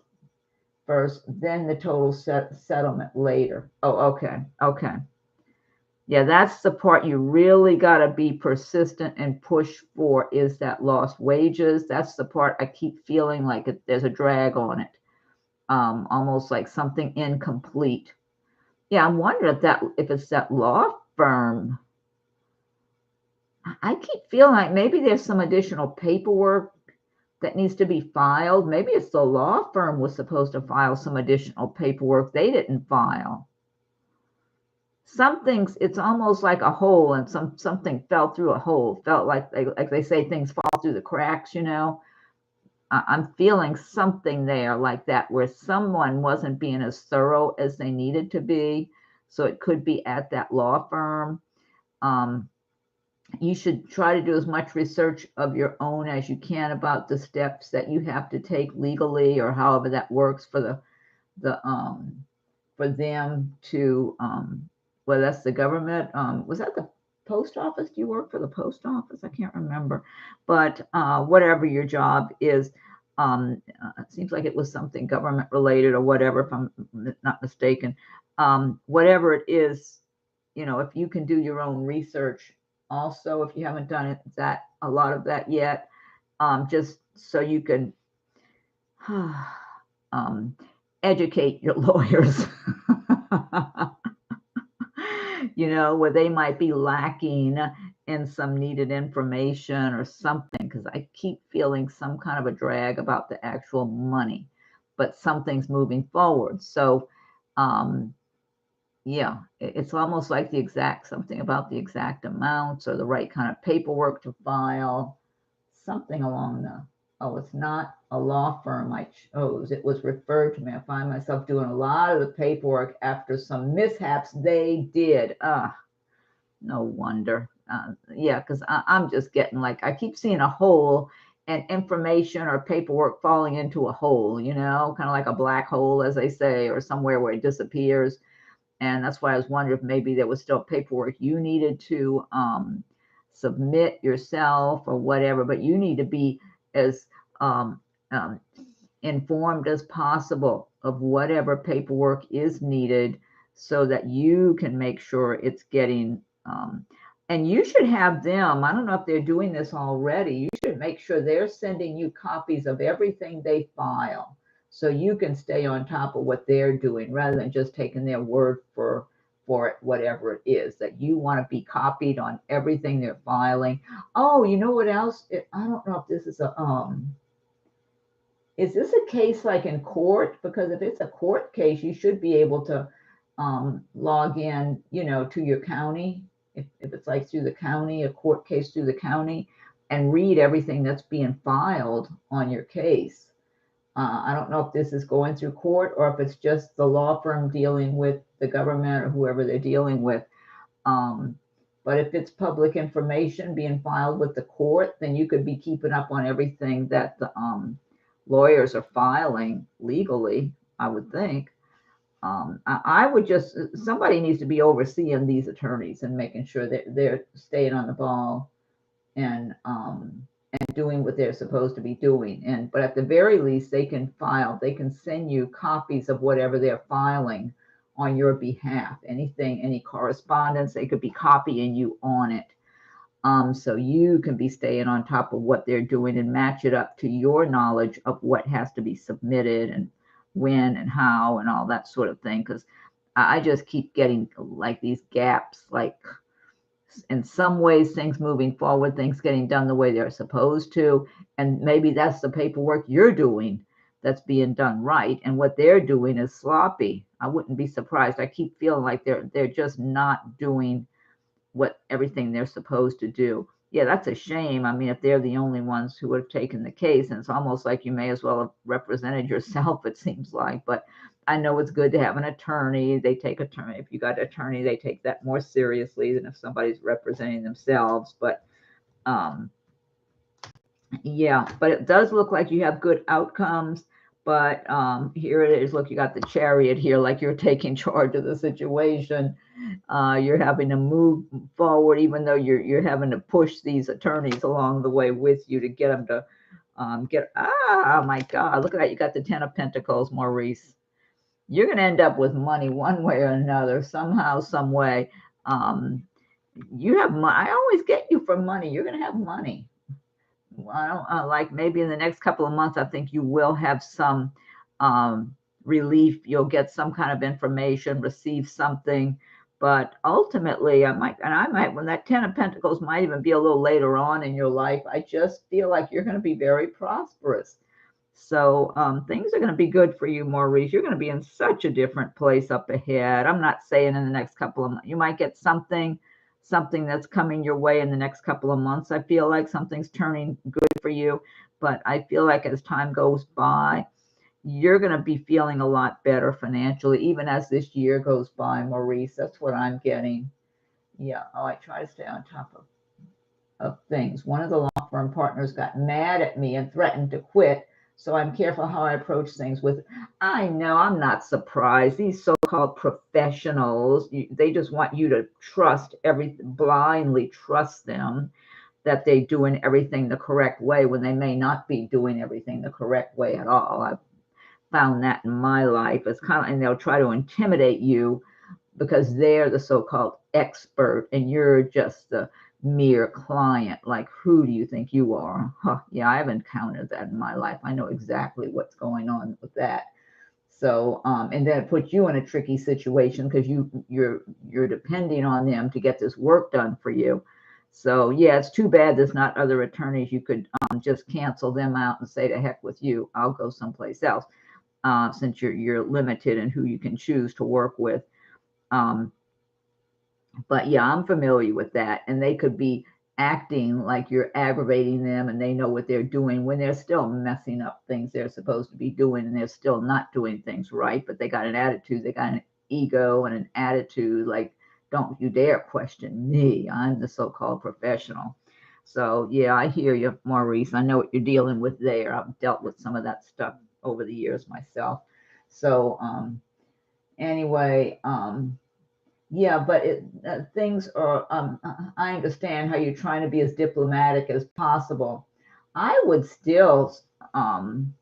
first, then the total settlement later. Oh, okay, okay. Yeah, that's the part you really got to be persistent and push for, is that lost wages. That's the part I keep feeling like there's a drag on it, almost like something incomplete. Yeah, I'm wondering if it's that law firm. I keep feeling like maybe there's some additional paperwork that needs to be filed. Maybe it's the law firm was supposed to file some additional paperwork they didn't file. Some things, it's almost like a hole, and something fell through a hole. Felt like they say, things fall through the cracks. I'm feeling something there like that, where someone wasn't being as thorough as they needed to be. So it could be at that law firm. You should try to do as much research of your own as you can about the steps that you have to take legally, or however that works for for them to, well, that's the government. Was that the post office? Do you work for the post office? I can't remember. But whatever your job is, it seems like it was something government related or whatever, if I'm not mistaken. Whatever it is, if you can do your own research also, if you haven't done a lot of that yet, just so you can educate your lawyers, where they might be lacking in some needed information or something, because I keep feeling some kind of a drag about the actual money, but something's moving forward. So, yeah, it's almost like something about the exact amounts or the right kind of paperwork to file, something along it's not a law firm I chose. It was referred to me. I find myself doing a lot of the paperwork after some mishaps they did. No wonder. Yeah, because I'm just getting, like, I keep seeing a hole and information or paperwork falling into a hole, kind of like a black hole, as they say, or somewhere where it disappears. And that's why I was wondering if maybe there was still paperwork you needed to submit yourself or whatever, but you need to be as um, um, informed as possible of whatever paperwork is needed, so that you can make sure it's getting, and you should have them, I don't know if they're doing this already, you should make sure they're sending you copies of everything they file, so you can stay on top of what they're doing, rather than just taking their word for it, whatever it is that you want to be copied on everything they're filing. Oh, you know what else? I don't know if this is this a case like in court? Because if it's a court case, you should be able to log in, to your county. If it's like through the county, a court case through the county, and read everything that's being filed on your case. I don't know if this is going through court or if it's just the law firm dealing with the government or whoever they're dealing with. But if it's public information being filed with the court, then you could be keeping up on everything that the lawyers are filing legally, I would think. I would just, somebody needs to be overseeing these attorneys and making sure that they're staying on the ball and doing what they're supposed to be doing. But at the very least, they can send you copies of whatever they're filing on your behalf. Any correspondence, they could be copying you on it. So you can be staying on top of what they're doing and match it up to your knowledge of what has to be submitted and when and how and all that sort of thing. Because I just keep getting like these gaps, like in some ways things moving forward, things getting done the way they're supposed to. And maybe that's the paperwork you're doing that's being done right. And what they're doing is sloppy. I wouldn't be surprised. I keep feeling like they're just not doing everything they're supposed to do. Yeah, that's a shame. I mean, if they're the only ones who have taken the case, and it's almost like you may as well have represented yourself, it seems like. But I know it's good to have an attorney. They take attorney. If you got an attorney, they take that more seriously than if somebody's representing themselves. But Yeah, but it does look like you have good outcomes. But here it is. Look, you got the Chariot here, like you're taking charge of the situation. You're having to move forward, even though you're having to push these attorneys along the way with you to get them to get. Ah, my God, look at that! You got the Ten of Pentacles, Maurice. You're going to end up with money one way or another, somehow, some way. Um, you have money. I always get you for money. You're going to have money. I don't like maybe in the next couple of months. I think you will have some relief. You'll get some kind of information, receive something, but ultimately, I might, when that Ten of Pentacles might even be a little later on in your life. I just feel like you're going to be very prosperous. So things are going to be good for you, Maurice. You're going to be in such a different place up ahead. I'm not saying in the next couple of months. You might get something that's coming your way in the next couple of months. I feel like something's turning good for you. But I feel like as time goes by, you're going to be feeling a lot better financially, even as this year goes by, Maurice. That's what I'm getting. Yeah. Oh, I try to stay on top of things. One of the law firm partners got mad at me and threatened to quit. So I'm careful how I approach things with. I know I'm not surprised. These so-called professionals, they just want you to trust everything, blindly trust them that they're doing everything the correct way when they may not be doing everything the correct way at all. I've found that in my life. It's kind of, and they'll try to intimidate you because they're the so-called expert and you're just the mere client. Like, who do you think you are? Huh, yeah, I've encountered that in my life. I know exactly what's going on with that. So and then it puts you in a tricky situation because you're depending on them to get this work done for you. So yeah, it's too bad there's not other attorneys. You could just cancel them out and say, to heck with you, I'll go someplace else, since you're limited in who you can choose to work with. um, but yeah, I'm familiar with that. And they could be acting like you're aggravating them and they know what they're doing when they're still messing up things they're supposed to be doing and they're still not doing things right. But they got an attitude, they got an ego and an attitude like, don't you dare question me. I'm the so called professional. So yeah, I hear you, Maurice. I know what you're dealing with there. I've dealt with some of that stuff over the years myself. So anyway, yeah, but things are, I understand how you're trying to be as diplomatic as possible. I would still, um,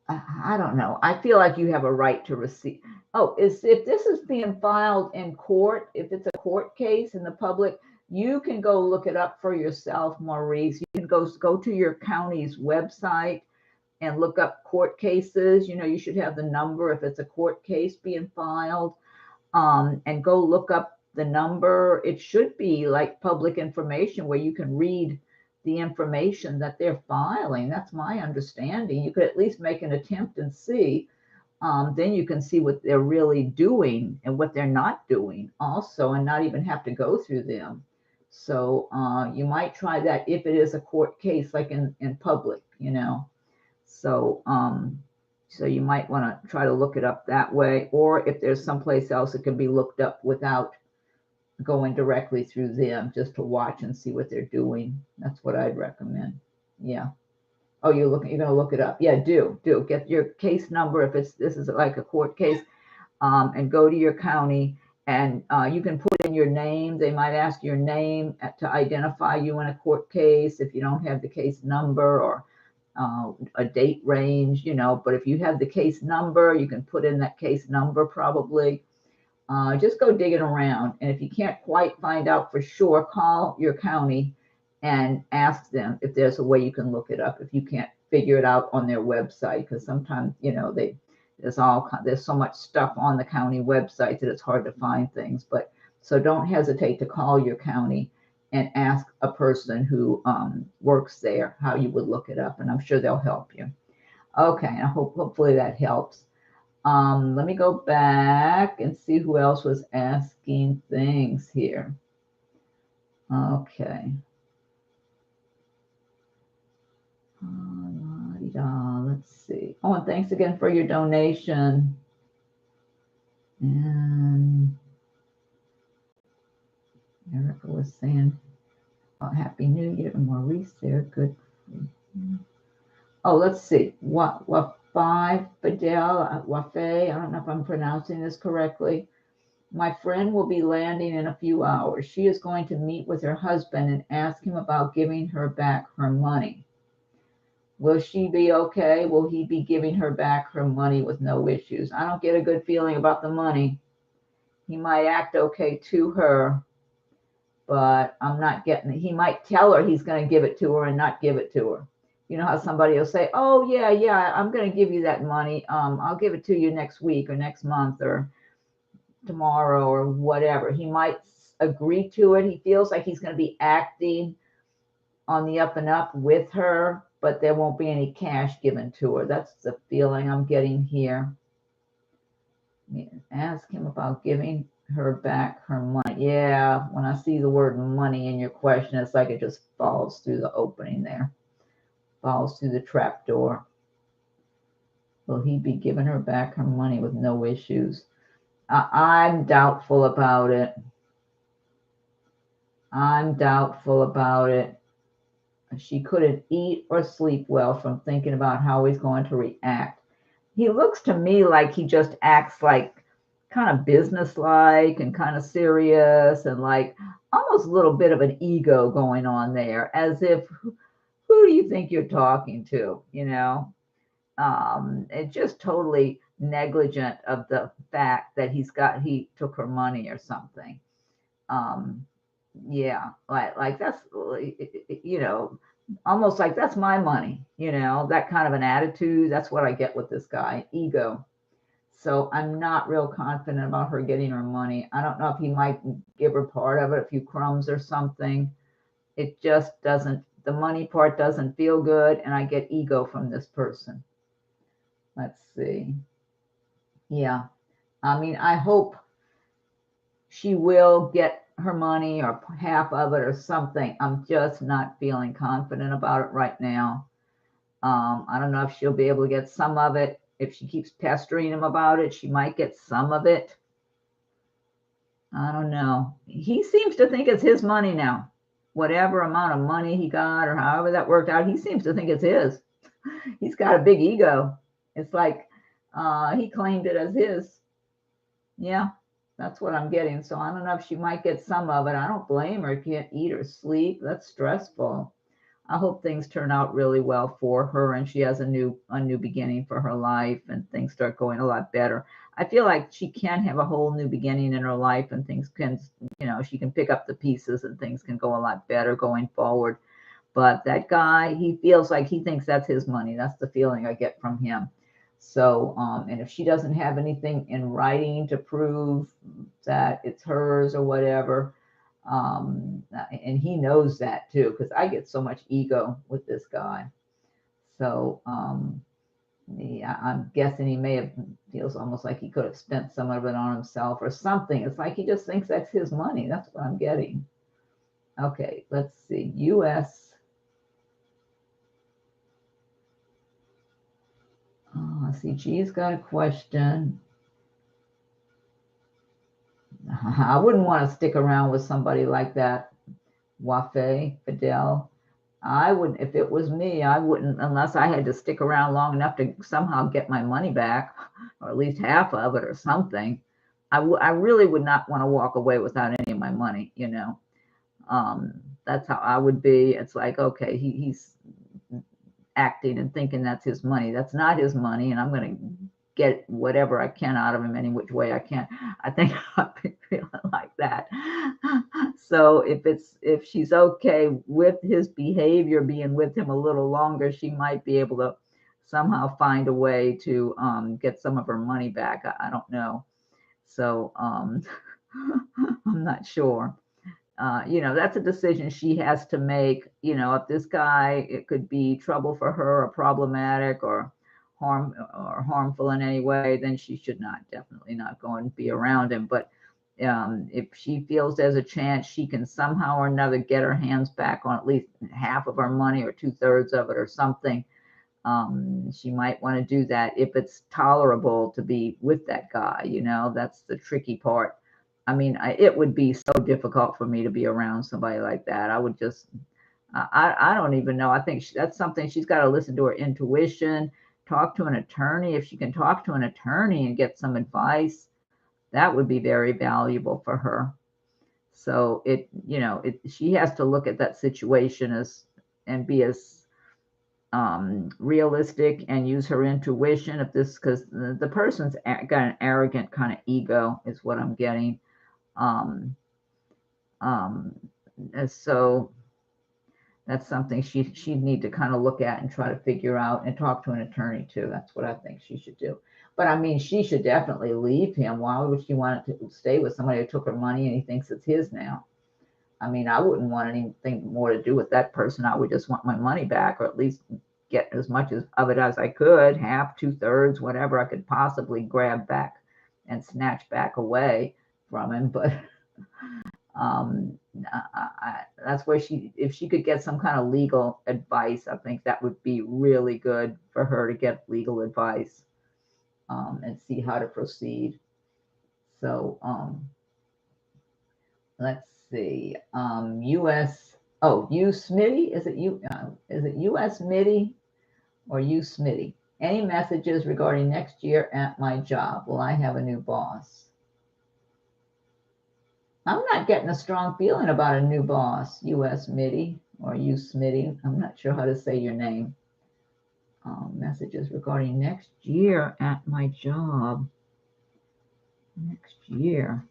I don't know. I feel like you have a right to receive. Oh, is if this is being filed in court, if it's a court case in the public, you can go look it up for yourself, Maurice. You can go to your county's website and look up court cases. You know, you should have the number if it's a court case being filed, and go look up the number. It should be like public information where you can read the information that they're filing. That's my understanding. You could at least make an attempt and see. Then you can see what they're really doing and what they're not doing also, and not even have to go through them. So you might try that if it is a court case, like in public, you know. So, so you might want to try to look it up that way, or if there's someplace else it can be looked up without going directly through them, just to watch and see what they're doing. That's what I'd recommend. Yeah. Oh, you're going to look it up. Yeah, do get your case number if this is like a court case, and go to your county and you can put in your name. They might ask your name to identify you in a court case if you don't have the case number, or a date range, you know. But if you have the case number, you can put in that case number probably. Just go digging around. And if you can't quite find out for sure, call your county and ask them if there's a way you can look it up if you can't figure it out on their website. Because sometimes, you know, there's so much stuff on the county website that it's hard to find things. But so don't hesitate to call your county and ask a person who works there how you would look it up, and I'm sure they'll help you. Okay, I hopefully that helps. Let me go back and see who else was asking things here. Okay. Let's see. Oh, and thanks again for your donation. And Erica was saying, oh, Happy New Year to Maurice there. Good. Oh, let's see. Wafai Fidel, Wafe, I don't know if I'm pronouncing this correctly. My friend will be landing in a few hours. She is going to meet with her husband and ask him about giving her back her money. Will she be okay? Will he be giving her back her money with no issues? I don't get a good feeling about the money. He might act okay to her, but I'm not getting it. He might tell her he's going to give it to her and not give it to her. You know how somebody will say, oh, yeah, I'm going to give you that money. I'll give it to you next week or next month or tomorrow or whatever. He might agree to it. He feels like he's going to be acting on the up and up with her, but there won't be any cash given to her. That's the feeling I'm getting here. Ask him about giving her back her money. Yeah, when I see the word money in your question, it's like it just falls through the opening there, falls through the trap door. Will he be giving her back her money with no issues? I'm doubtful about it. I'm doubtful about it. She couldn't eat or sleep well from thinking about how he's going to react. He looks to me like he just acts like kind of businesslike and kind of serious and like almost a little bit of an ego going on there, as if, who do you think you're talking to? You know, it's just totally negligent of the fact that he took her money or something. Yeah, like that's, you know, almost like that's my money, you know, that kind of an attitude. That's what I get with this guy, ego. So I'm not real confident about her getting her money. I don't know if he might give her part of it, a few crumbs or something. It just doesn't, the money part doesn't feel good, and I get ego from this person. Let's see. Yeah, I mean, I hope she will get her money or half of it or something. I'm just not feeling confident about it right now. I don't know if she'll be able to get some of it. If she keeps pestering him about it, she might get some of it. I don't know. He seems to think it's his money now. Whatever amount of money he got or however that worked out, he seems to think it's his. He's got a big ego. It's like he claimed it as his. Yeah, that's what I'm getting. So I don't know if she might get some of it. I don't blame her. Can't eat or sleep. That's stressful. I hope things turn out really well for her and she has a new beginning for her life and things start going a lot better. I feel like she can have a whole new beginning in her life and things can, you know, she can pick up the pieces and things can go a lot better going forward. But that guy, he feels like he thinks that's his money. That's the feeling I get from him. So, and if she doesn't have anything in writing to prove that it's hers or whatever, and he knows that too, because I get so much ego with this guy. So, yeah, I'm guessing he may have feels almost like he could have spent some of it on himself or something. It's like he just thinks that's his money. That's what I'm getting. Okay, let's see. U.S. Let's see. G's got a question. I wouldn't want to stick around with somebody like that. Wafe, Fidel. I wouldn't, if it was me, I wouldn't, unless I had to stick around long enough to somehow get my money back, or at least half of it or something. I really would not want to walk away without any of my money, you know. That's how I would be. It's like, okay, he's acting and thinking that's his money. That's not his money, and I'm going to get whatever I can out of him any which way I can. I think I'd be feeling like that. So if she's okay with his behavior being with him a little longer, she might be able to somehow find a way to get some of her money back. I don't know. So I'm not sure. You know, that's a decision she has to make. You know, if this guy, it could be trouble for her or problematic or harmful in any way, then she should definitely not go and be around him. But if she feels there's a chance she can somehow or another get her hands back on at least half of her money or 2/3 of it or something, she might want to do that if it's tolerable to be with that guy. You know, that's the tricky part. I mean, it would be so difficult for me to be around somebody like that. I would just, I don't even know. I think that's something she's got to listen to her intuition, talk to an attorney. If she can talk to an attorney and get some advice, that would be very valuable for her. So she has to look at that situation and be as realistic and use her intuition. Because the person's got an arrogant kind of ego is what I'm getting. And so that's something she'd need to kind of look at and try to figure out, and talk to an attorney too. That's what I think she should do. But I mean, she should definitely leave him. Why would she want to stay with somebody who took her money and he thinks it's his now? I mean, I wouldn't want anything more to do with that person. I would just want my money back, or at least get as much of it as I could, half, 2/3, whatever I could possibly grab back and snatch back away from him. But that's where if she could get some kind of legal advice, I think that would be really good for her to get legal advice, and see how to proceed. So let's see. U.S. Oh, you Smitty? Is it you? Is it U.S. Smitty or you Smitty? Any messages regarding next year at my job? Will I have a new boss? I'm not getting a strong feeling about a new boss, U.S. Smitty or you Smitty. I'm not sure how to say your name. Messages regarding next year at my job. Next year.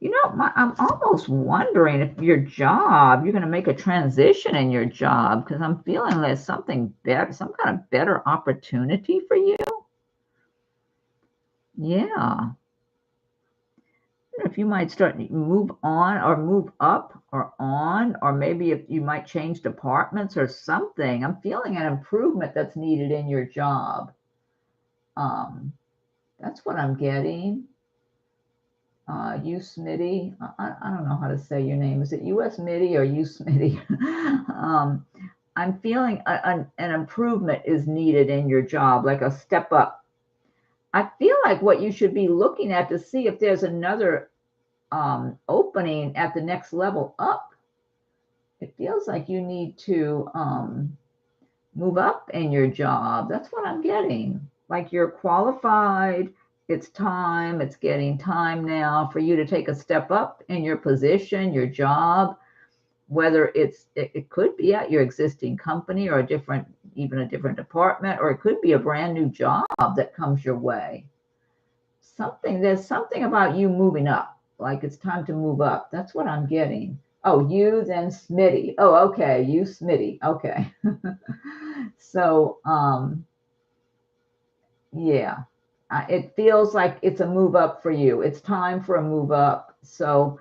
I'm almost wondering if your job, you're going to make a transition in your job, because I'm feeling there's something better, some kind of better opportunity for you. Yeah. If you might start move on or move up or on, or maybe if you might change departments or something. I'm feeling an improvement that's needed in your job. That's what I'm getting. You Smitty, I don't know how to say your name. Is it U.S. Smitty or you Smitty? I'm feeling an improvement is needed in your job, like a step up. I feel like what you should be looking at to see if there's another opening at the next level up. It feels like you need to move up in your job. That's what I'm getting. Like you're qualified. It's time. It's getting time now for you to take a step up in your position, your job, whether it could be at your existing company or even a different department, or it could be a brand new job that comes your way. There's something about you moving up, like it's time to move up. That's what I'm getting. Oh, you then Smitty. Oh, okay. You Smitty. Okay. So, yeah. It feels like it's a move up for you. It's time for a move up. So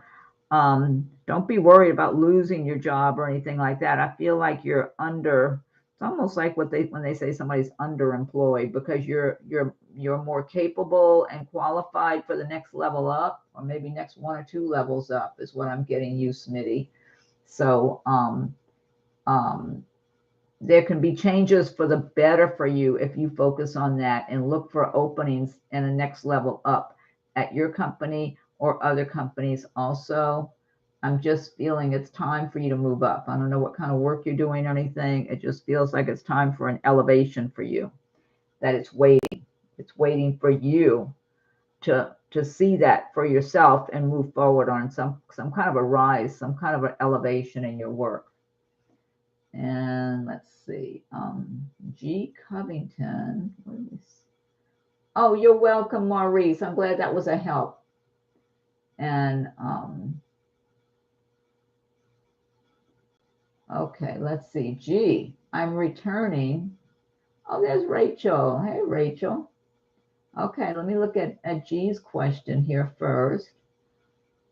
don't be worried about losing your job or anything like that. I feel like you're it's almost like when they say somebody's underemployed, because you're more capable and qualified for the next level up, or maybe next 1 or 2 levels up is what I'm getting, you Smitty. So there can be changes for the better for you if you focus on that and look for openings in the next level up at your company or other companies also. I'm just feeling it's time for you to move up. I don't know what kind of work you're doing or anything. It just feels like it's time for an elevation for you, that it's waiting. It's waiting for you to see that for yourself and move forward on some kind of a rise, some kind of an elevation in your work. And let's see, G. Covington. Oh, you're welcome, Maurice. I'm glad that was a help. And okay, let's see. G. I'm returning. Oh, there's Rachel. Hey, Rachel. Okay, let me look at G's question here first.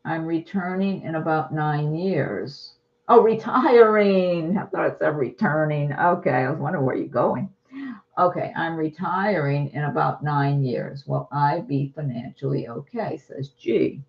I'm returning in about 9 years. Oh, retiring. I thought it said returning. Okay, I was wondering where you're going. Okay, I'm retiring in about 9 years. Will I be financially okay, says G.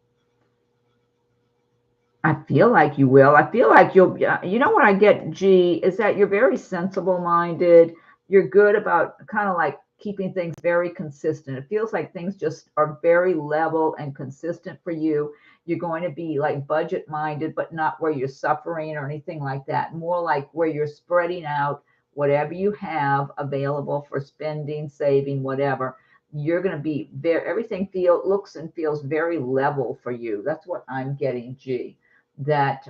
I feel like you will. I feel like you'll, you know what I get, G, is that you're very sensible minded. You're good about kind of like keeping things very consistent. It feels like things just are very level and consistent for you. You're going to be like budget minded, but not where you're suffering or anything like that. More like where you're spreading out whatever you have available for spending, saving, whatever. You're going to be there. Everything looks and feels very level for you. That's what I'm getting, G. That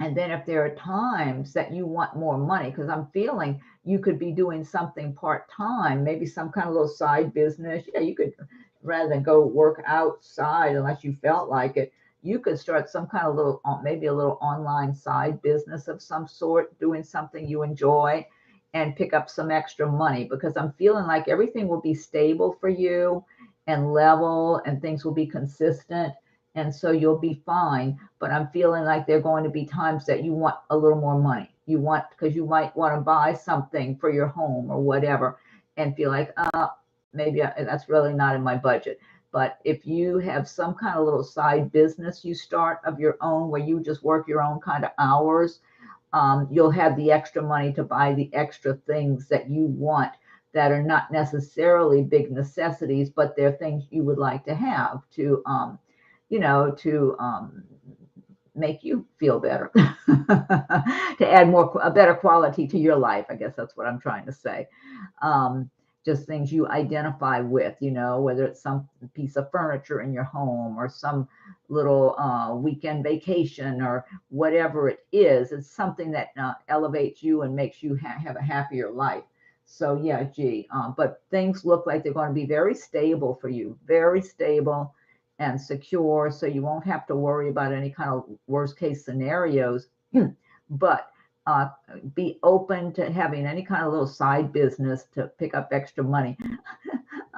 and then if there are times that you want more money, because I'm feeling you could be doing something part-time, maybe some kind of little side business. Yeah, you could, rather than go work outside unless you felt like it, you could start some kind of little, maybe a little online side business of some sort, doing something you enjoy and pick up some extra money, because I'm feeling like everything will be stable for you and level and things will be consistent. And so you'll be fine. But I'm feeling like there are going to be times that you want a little more money. You want, because you might want to buy something for your home or whatever, and feel like, maybe that's really not in my budget. But if you have some kind of little side business you start of your own, where you just work your own kind of hours, you'll have the extra money to buy the extra things that you want, that are not necessarily big necessities, but they're things you would like to have to, to make you feel better, to add a better quality to your life. I guess that's what I'm trying to say. Just things you identify with, whether it's some piece of furniture in your home or some little weekend vacation or whatever it is. It's something that elevates you and makes you have a happier life. So yeah, gee, but things look like they're going to be very stable for you, very stable and secure, so you won't have to worry about any kind of worst case scenarios. But be open to having any kind of little side business to pick up extra money.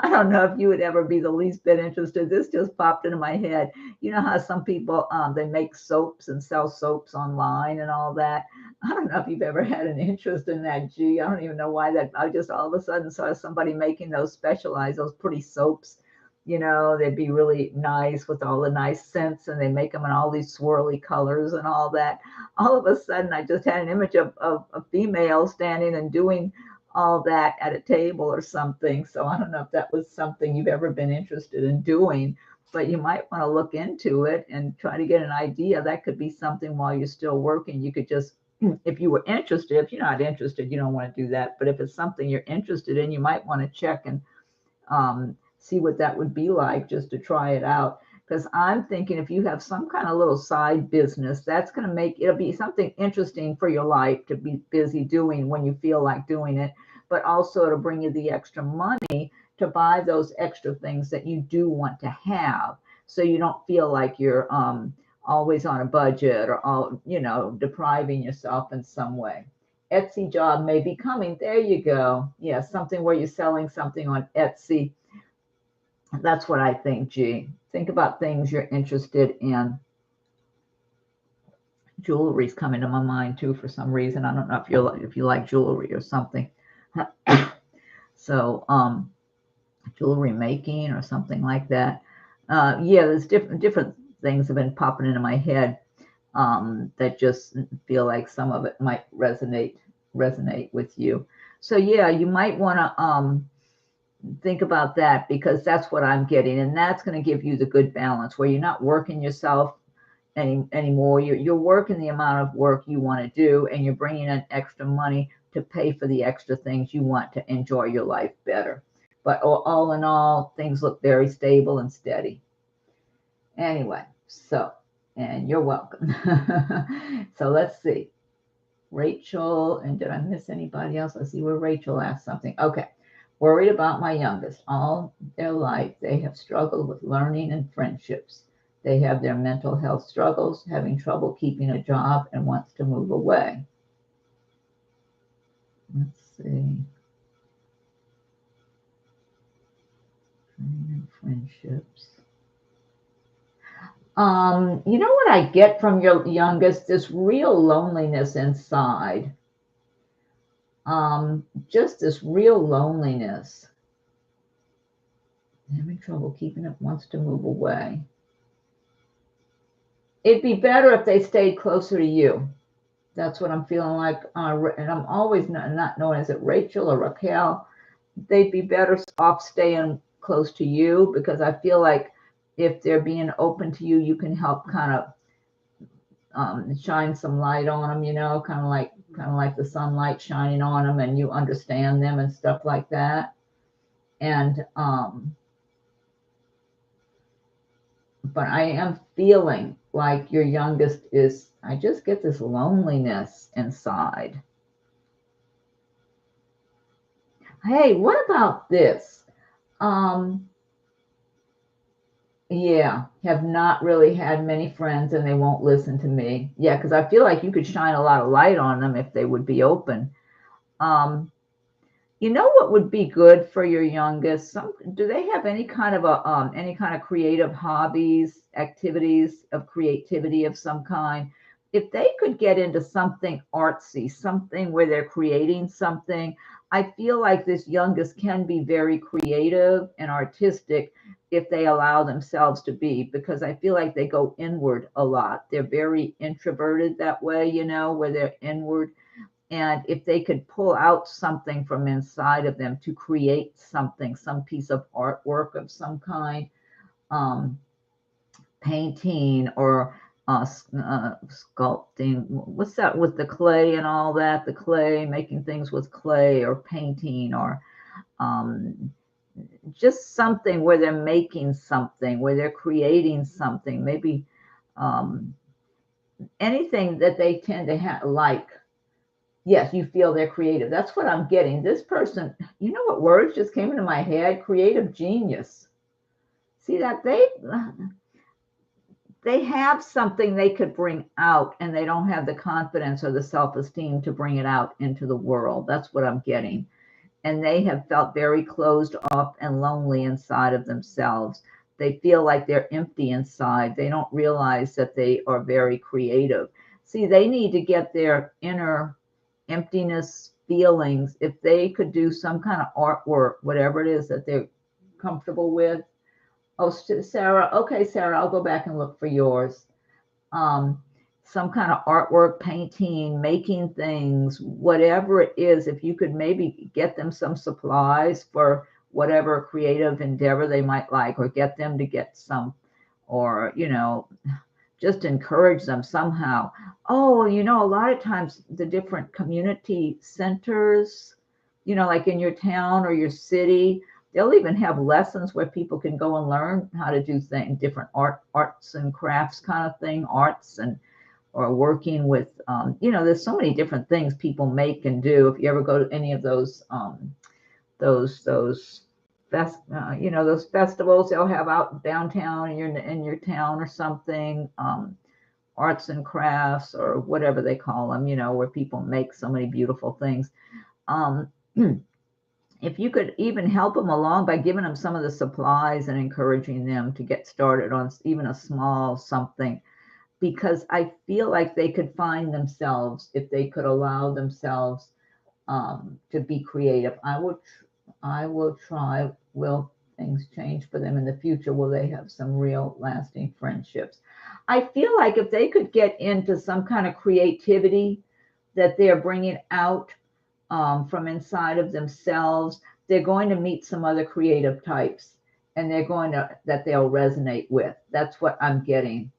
I don't know if you would ever be the least bit interested. This just popped into my head. You know how some people, they make soaps and sell soaps online and all that. I don't know if you've ever had an interest in that. Gee, I don't even know why that. I just all of a sudden saw somebody making those pretty soaps. They'd be really nice with all the nice scents, and they make them in all these swirly colors and all that. All of a sudden, I just had an image of a female standing and doing all that at a table or something. So I don't know if that was something you've ever been interested in doing, but you might want to look into it and try to get an idea. That could be something while you're still working. You could just, if you were interested, if you're not interested, you don't want to do that. But if it's something you're interested in, you might want to check and see what that would be like, just to try it out. Because I'm thinking if you have some kind of little side business, that's going to it'll be something interesting for your life to be busy doing when you feel like doing it, but also to bring you the extra money to buy those extra things that you do want to have. So you don't feel like you're always on a budget or depriving yourself in some way. Etsy job may be coming. There you go. Yeah, something where you're selling something on Etsy. That's what I think, G. Think about things you're interested in. Jewelry's coming to my mind too for some reason. I don't know if you like jewelry or something. So jewelry making or something like that. Yeah, there's different things have been popping into my head that just feel like some of it might resonate with you. So yeah, you might want to think about that, because that's what I'm getting, and that's going to give you the good balance where you're not working yourself anymore. You're working the amount of work you want to do, and you're bringing in extra money to pay for the extra things you want to enjoy your life better. But all in all, things look very stable and steady. Anyway, and you're welcome. So let's see. Rachel, and did I miss anybody else? Let's see where Rachel asked something. Okay. Worried about my youngest. All their life, they have struggled with learning and friendships. They have their mental health struggles, having trouble keeping a job, and wants to move away. Let's see. Learning and friendships. You know what I get from your youngest? This real loneliness inside. Just this real loneliness. Having trouble keeping it, wants to move away. It'd be better if they stayed closer to you. That's what I'm feeling like. And I'm always not knowing, is it Rachel or Raquel? They'd be better off staying close to you, because I feel like if they're being open to you, you can help kind of shine some light on them, you know, kind of like the sunlight shining on them, and you understand them and stuff like that. And but I am feeling like your youngest is, I just get this loneliness inside. Hey, what about this? Yeah, have not really had many friends, and they won't listen to me. Yeah, because I feel like you could shine a lot of light on them if they would be open. Um, you know what would be good for your youngest? Do they have any kind of any kind of creative hobbies, activities of creativity of some kind? If they could get into something artsy, something where they're creating something, I feel like this youngest can be very creative and artistic if they allow themselves to be, because I feel like they go inward a lot. They're very introverted that way, you know, where they're inward. And if they could pull out something from inside of them to create something, some piece of artwork of some kind, um, painting or sculpting. What's that with the clay and all that? The clay, making things with clay, or painting, or just something where they're making something, where they're creating something, maybe anything that they tend to like. Yes, you feel they're creative. That's what I'm getting. This person, you know what words just came into my head? Creative genius. See that they have something they could bring out, and they don't have the confidence or the self-esteem to bring it out into the world. That's what I'm getting. And they have felt very closed off and lonely inside of themselves. They feel like they're empty inside. They don't realize that they are very creative. See, they need to get their inner emptiness feelings. If they could do some kind of artwork, whatever it is that they're comfortable with. Oh, Sarah. Okay, Sarah, I'll go back and look for yours. Some kind of artwork, painting, making things, whatever it is. If you could maybe get them some supplies for whatever creative endeavor they might like, or get them to get some, or, you know, just encourage them somehow. Oh, you know, a lot of times the different community centers, you know, like in your town or your city, they'll even have lessons where people can go and learn how to do things, different arts and crafts kind of thing, arts, and or working with, you know, there's so many different things people make and do. If you ever go to any of those you know, those festivals they'll have out downtown in your town or something, arts and crafts or whatever they call them, you know, where people make so many beautiful things. If you could even help them along by giving them some of the supplies and encouraging them to get started on even a small something, because I feel like they could find themselves if they could allow themselves to be creative. I will try. Will things change for them in the future? Will they have some real lasting friendships? I feel like if they could get into some kind of creativity that they're bringing out from inside of themselves, they're going to meet some other creative types, and that they'll resonate with. That's what I'm getting,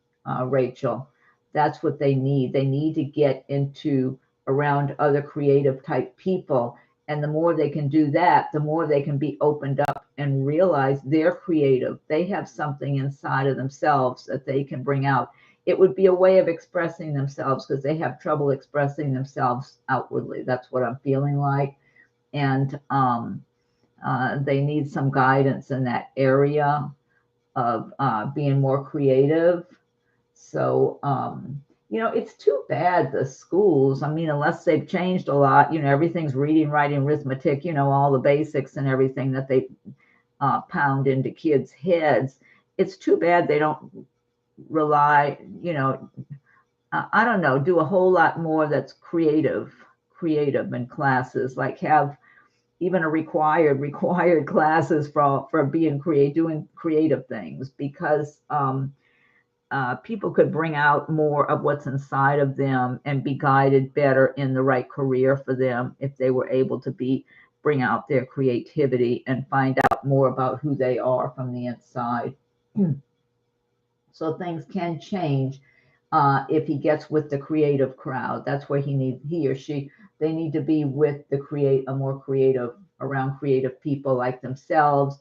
Rachel. That's what they need. They need to get into around other creative type people. And the more they can do that, the more they can be opened up and realize they're creative. They have something inside of themselves that they can bring out. It would be a way of expressing themselves, because they have trouble expressing themselves outwardly. That's what I'm feeling like. And they need some guidance in that area of being more creative. So, you know, it's too bad the schools, I mean, unless they've changed a lot, you know, everything's reading, writing, arithmetic, you know, all the basics and everything that they pound into kids' heads. It's too bad they don't rely, you know, I don't know, do a whole lot more that's creative in classes, like have even a required classes for being creative, doing creative things, because people could bring out more of what's inside of them and be guided better in the right career for them if they were able to bring out their creativity and find out more about who they are from the inside. So things can change if he gets with the creative crowd. That's where he or she, they need to be with a more creative, around creative people like themselves,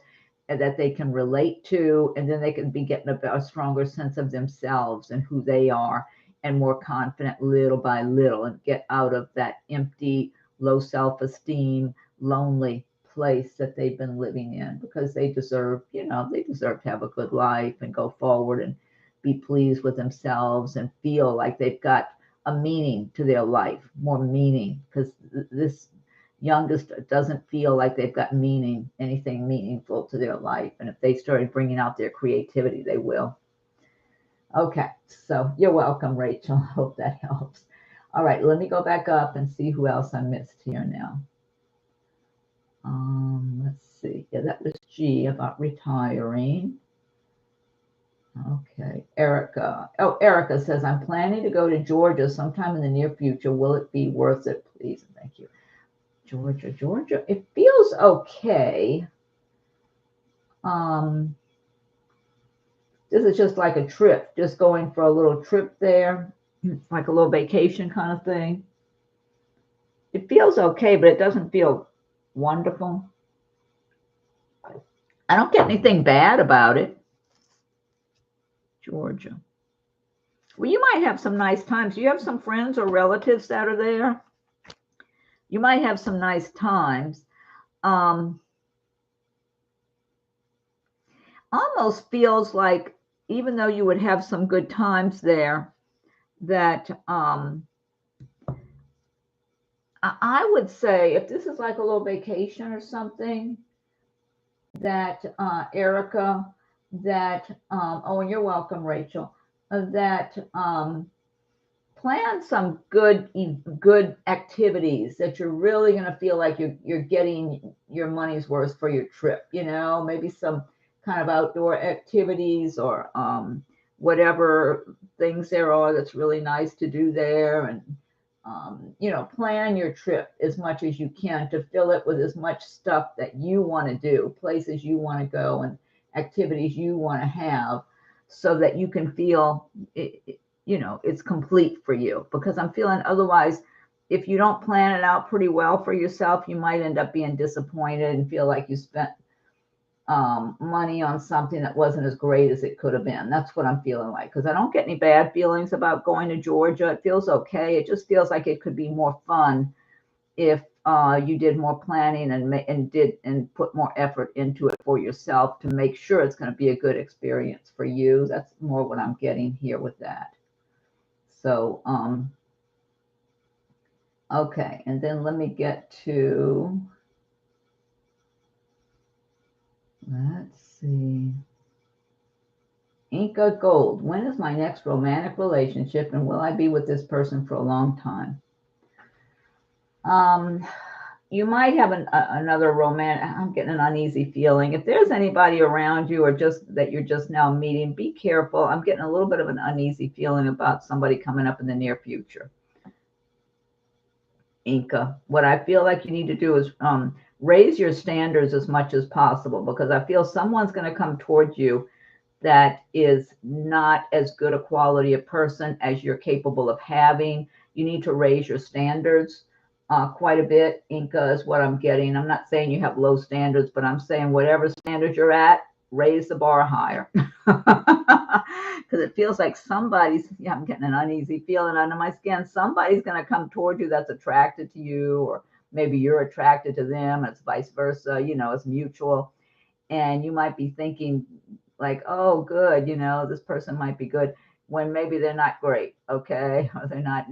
and that they can relate to, and then they can be getting a stronger sense of themselves and who they are, and more confident little by little, and get out of that empty, low self-esteem, lonely place that they've been living in, because they deserve, they deserve to have a good life and go forward and be pleased with themselves and feel like they've got a meaning to their life, more meaning, because this youngest doesn't feel like they've got anything meaningful to their life. And if they started bringing out their creativity, they will. Okay, so you're welcome, Rachel. I hope that helps. All right, let me go back up and see who else I missed here now. Let's see. Yeah, that was G, about retiring. Okay, Erica. Oh, Erica says, I'm planning to go to Georgia sometime in the near future. Will it be worth it, please? Thank you. Georgia, it feels okay. This is just like a trip, just going for a little trip there, like a little vacation kind of thing. It feels okay, but it doesn't feel wonderful. I don't get anything bad about it. Georgia. Well, you might have some nice times. Do you have some friends or relatives that are there? You might have some nice times. Almost feels like, even though you would have some good times there, that I would say, if this is like a little vacation or something, that Erica, that oh, and you're welcome, Rachel, that plan some good activities that you're really going to feel like you're getting your money's worth for your trip. Maybe some kind of outdoor activities, or whatever things there are that's really nice to do there. And plan your trip as much as you can to fill it with as much stuff that you want to do, places you want to go, and activities you want to have, so that you can feel it's complete for you. Because I'm feeling otherwise, if you don't plan it out pretty well for yourself, you might end up being disappointed and feel like you spent money on something that wasn't as great as it could have been. That's what I'm feeling like, because I don't get any bad feelings about going to Georgia. It feels okay. It just feels like it could be more fun if you did more planning and put more effort into it for yourself to make sure it's going to be a good experience for you. That's more what I'm getting here with that. So, okay. And then let me get to, let's see. Inca Gold. When is my next romantic relationship, and will I be with this person for a long time? You might have another romantic. I'm getting an uneasy feeling. If there's anybody around you, or just that you're just now meeting, be careful. I'm getting a little bit of an uneasy feeling about somebody coming up in the near future. Inca, what I feel like you need to do is raise your standards as much as possible, because I feel someone's going to come towards you that is not as good a quality of person as you're capable of having. You need to raise your standards quite a bit, Inca, is what I'm getting. I'm not saying you have low standards, but I'm saying whatever standard you're at, raise the bar higher. Because it feels like I'm getting an uneasy feeling under my skin. Somebody's going to come toward you that's attracted to you, or maybe you're attracted to them. It's vice versa, it's mutual. And you might be thinking like, oh, good, this person might be good, when maybe they're not great, okay? Or they're not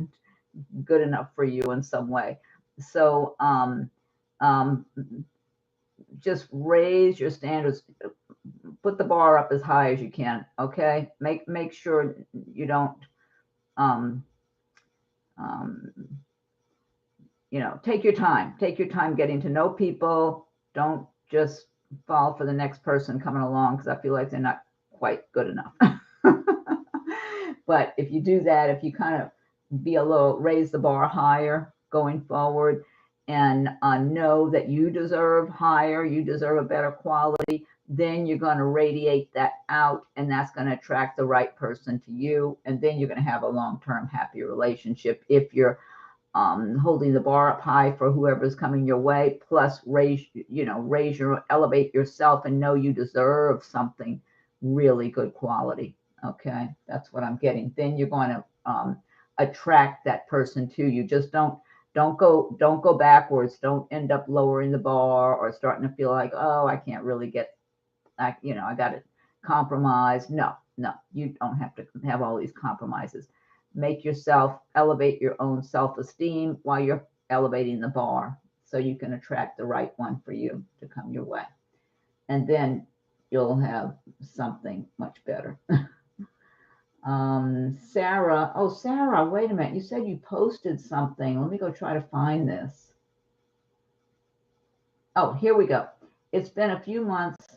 good enough for you in some way. So just raise your standards, put the bar up as high as you can, okay? Make sure you don't take your time getting to know people. Don't just fall for the next person coming along, because I feel like they're not quite good enough. But if you do that, if you kind of raise the bar higher going forward, and know that you deserve higher, you deserve a better quality, then you're going to radiate that out, and that's going to attract the right person to you. And then you're going to have a long-term happy relationship if you're holding the bar up high for whoever's coming your way, plus elevate yourself and know you deserve something really good quality. Okay, that's what I'm getting. Then you're going to attract that person to you. Just don't go backwards. Don't end up lowering the bar or starting to feel like, oh, I can't really get, I got to compromise. No, you don't have to have all these compromises. Make yourself elevate your own self-esteem while you're elevating the bar, so you can attract the right one for you to come your way. And then you'll have something much better. Sarah. Oh, Sarah, wait a minute. You said you posted something. Let me go try to find this. Oh, here we go. It's been a few months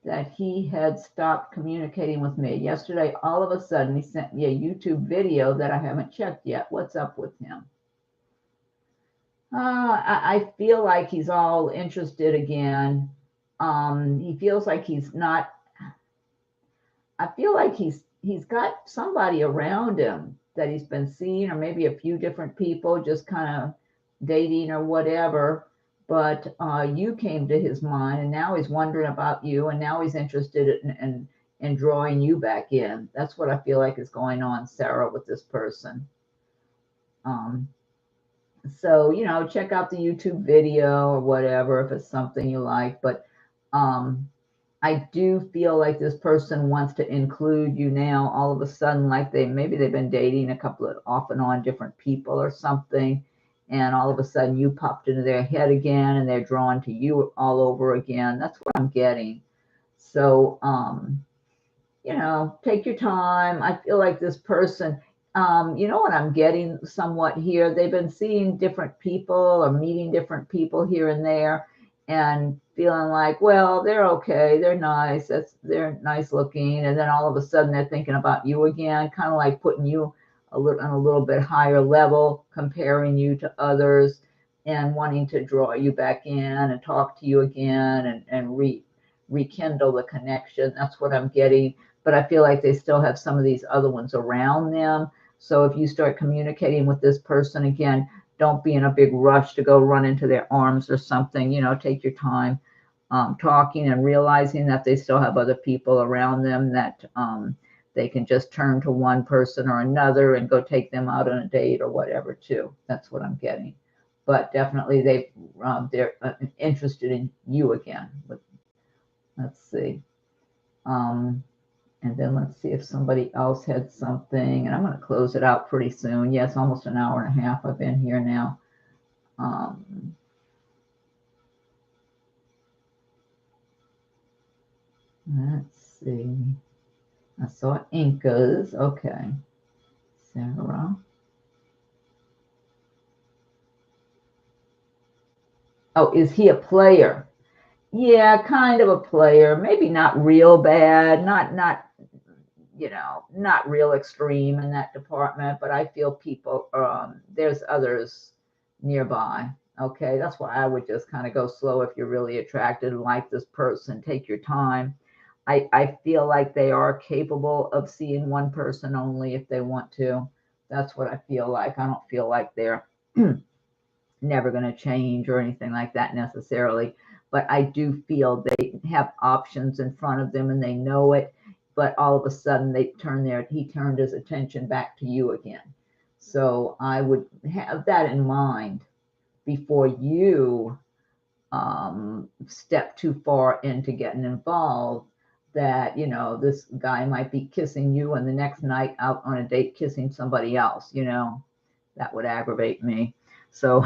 that he had stopped communicating with me. Yesterday, all of a sudden, he sent me a YouTube video that I haven't checked yet. What's up with him? I feel like he's all interested again. He feels like he's not. I feel like he's got somebody around him that he's been seeing, or maybe a few different people, just kind of dating or whatever. But you came to his mind, and now he's wondering about you, and now he's interested in drawing you back in. That's what I feel like is going on, Sarah, with this person. So, check out the YouTube video or whatever if it's something you like. But I do feel like this person wants to include you now all of a sudden, like maybe they've been dating a couple of off and on different people or something. And all of a sudden you popped into their head again, and they're drawn to you all over again. That's what I'm getting. So, take your time. I feel like this person, what I'm getting somewhat here, they've been seeing different people or meeting different people here and there, and feeling like, well, they're okay, they're nice, they're nice looking. And then all of a sudden they're thinking about you again, kind of like putting you on a little bit higher level, comparing you to others, and wanting to draw you back in and talk to you again, and rekindle the connection. That's what I'm getting. But I feel like they still have some of these other ones around them. So if you start communicating with this person again, don't be in a big rush to go run into their arms or something. Take your time talking and realizing that they still have other people around them that they can just turn to one person or another and go take them out on a date or whatever too. That's what I'm getting. But definitely they're interested in you again. But let's see. And then let's see if somebody else had something. And I'm going to close it out pretty soon. Yes, almost an hour and a half I've been here now. Let's see. I saw Incas. Okay. Sarah. Oh, is he a player? Yeah, kind of a player. Maybe not real bad. Not real extreme in that department. But I feel people. There's others nearby. Okay, that's why I would just kind of go slow if you're really attracted and like this person. Take your time. I feel like they are capable of seeing one person only if they want to. That's what I feel like. I don't feel like they're never going to change or anything like that necessarily. But I do feel they have options in front of them and they know it. But all of a sudden he turned his attention back to you again. So I would have that in mind before you step too far into getting involved, that this guy might be kissing you and the next night out on a date kissing somebody else. That would aggravate me. So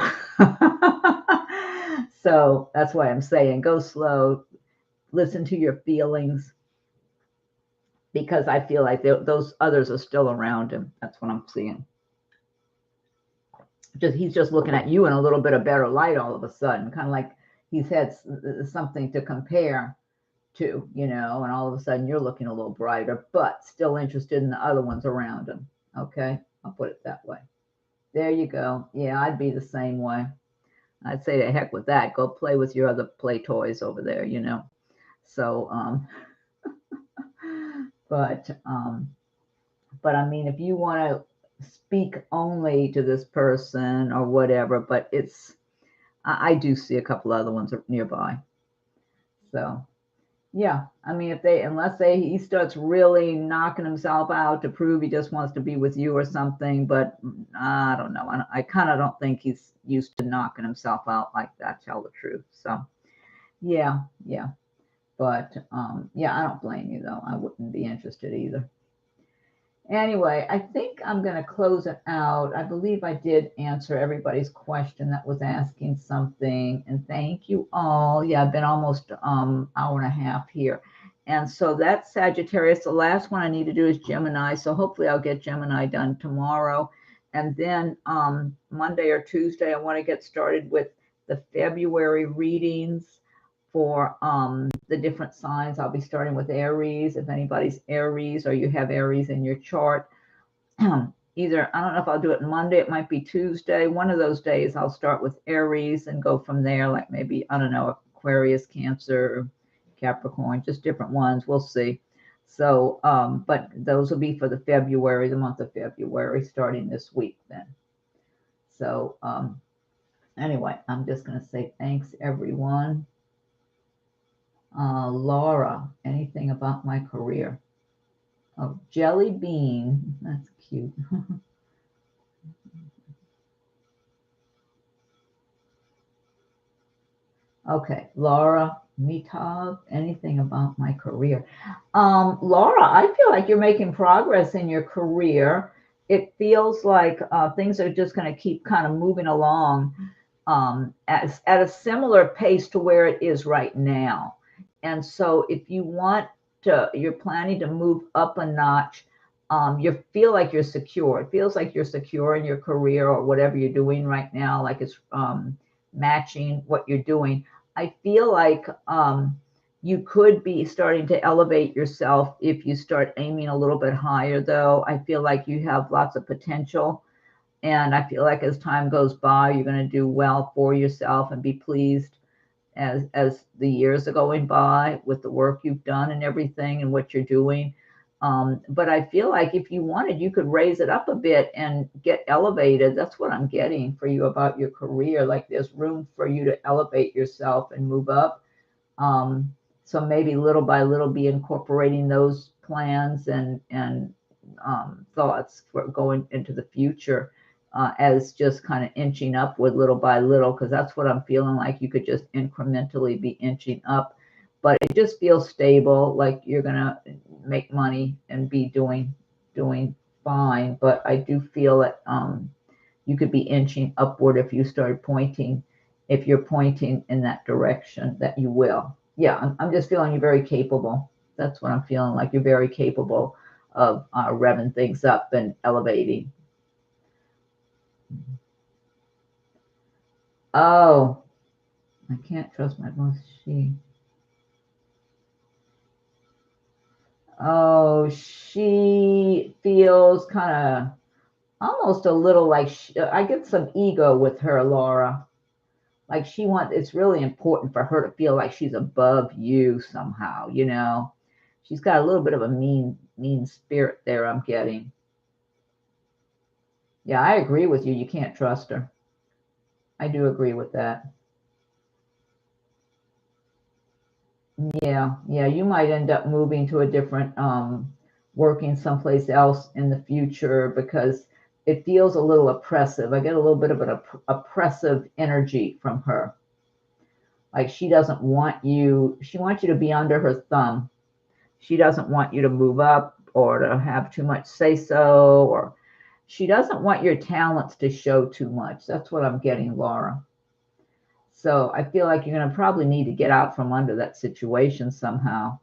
so that's why I'm saying go slow, listen to your feelings, because I feel like those others are still around him. That's what I'm seeing. He's just looking at you in a little bit of better light all of a sudden, kind of like he's had something to compare too, you know, and all of a sudden you're looking a little brighter, but still interested in the other ones around him. Okay, I'll put it that way. There you go. Yeah, I'd be the same way. I'd say to heck with that. Go play with your other play toys over there, you know. So, but I mean, if you want to speak only to this person or whatever, but I do see a couple other ones nearby. So, yeah, I mean, unless he starts really knocking himself out to prove he just wants to be with you or something, but I don't know. I kind of don't think he's used to knocking himself out like that, tell the truth. So, yeah. But, yeah, I don't blame you, though. I wouldn't be interested either. Anyway, I think I'm going to close it out. I believe I did answer everybody's question that was asking something. And thank you all. Yeah, I've been almost hour and a half here. And so that's Sagittarius. The last one I need to do is Gemini. So hopefully I'll get Gemini done tomorrow. And then Monday or Tuesday, I want to get started with the February readings for the different signs. I'll be starting with Aries. If anybody's Aries or you have Aries in your chart, either, I don't know if I'll do it Monday, it might be Tuesday. One of those days I'll start with Aries and go from there, like maybe, I don't know, Aquarius, Cancer, Capricorn, just different ones. We'll see. So, but those will be for the month of February, starting this week then. So, anyway, I'm just going to say thanks, everyone. Laura, anything about my career? Oh, Jelly Bean, that's cute. Okay, Laura Mitov, anything about my career? Laura, I feel like you're making progress in your career. It feels like things are just going to keep kind of moving along at a similar pace to where it is right now. And so if you're planning to move up a notch, you feel like you're secure. It feels like you're secure in your career or whatever you're doing right now, like it's matching what you're doing. I feel like you could be starting to elevate yourself if you start aiming a little bit higher, though. I feel like you have lots of potential. And I feel like as time goes by, you're going to do well for yourself and be pleased as the years are going by with the work you've done and everything and what you're doing. But I feel like if you wanted, you could raise it up a bit and get elevated. That's what I'm getting for you about your career. Like there's room for you to elevate yourself and move up. So maybe little by little be incorporating those plans and thoughts for going into the future. As just kind of inching upward little by little, because that's what I'm feeling like. You could just incrementally be inching up, but it just feels stable, like you're gonna make money and be doing fine. But I do feel that you could be inching upward if you start pointing, if you're pointing in that direction, that you will. Yeah, I'm just feeling you're very capable. That's what I'm feeling like. You're very capable of revving things up and elevating. Oh, I can't trust my boss. She feels kind of almost a little like I get some ego with her, Laura. Like it's really important for her to feel like she's above you somehow, you know. She's got a little bit of a mean spirit there, I'm getting. Yeah, I agree with you. You can't trust her. I do agree with that. Yeah, you might end up moving to a different, working someplace else in the future because it feels a little oppressive. I get a little bit of an oppressive energy from her. Like she doesn't want you, she wants you to be under her thumb. She doesn't want you to move up or to have too much say so, or she doesn't want your talents to show too much. That's what I'm getting, Laura. So I feel like you're going to probably need to get out from under that situation somehow.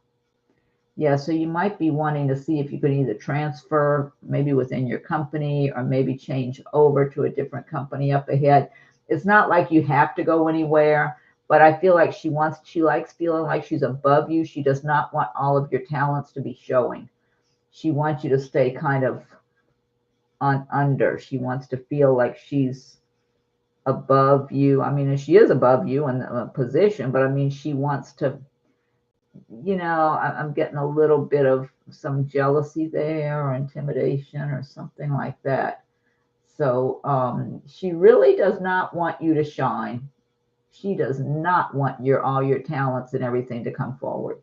Yeah, so you might be wanting to see if you could either transfer maybe within your company or maybe change over to a different company up ahead. It's not like you have to go anywhere, but I feel like she likes feeling like she's above you. She does not want all of your talents to be showing. She wants you to stay kind of under. She wants to feel like she's above you. I mean, she is above you in a position, but I mean, she wants to, I'm getting a little bit of some jealousy there or intimidation or something like that. So she really does not want you to shine. She does not want all your talents and everything to come forward.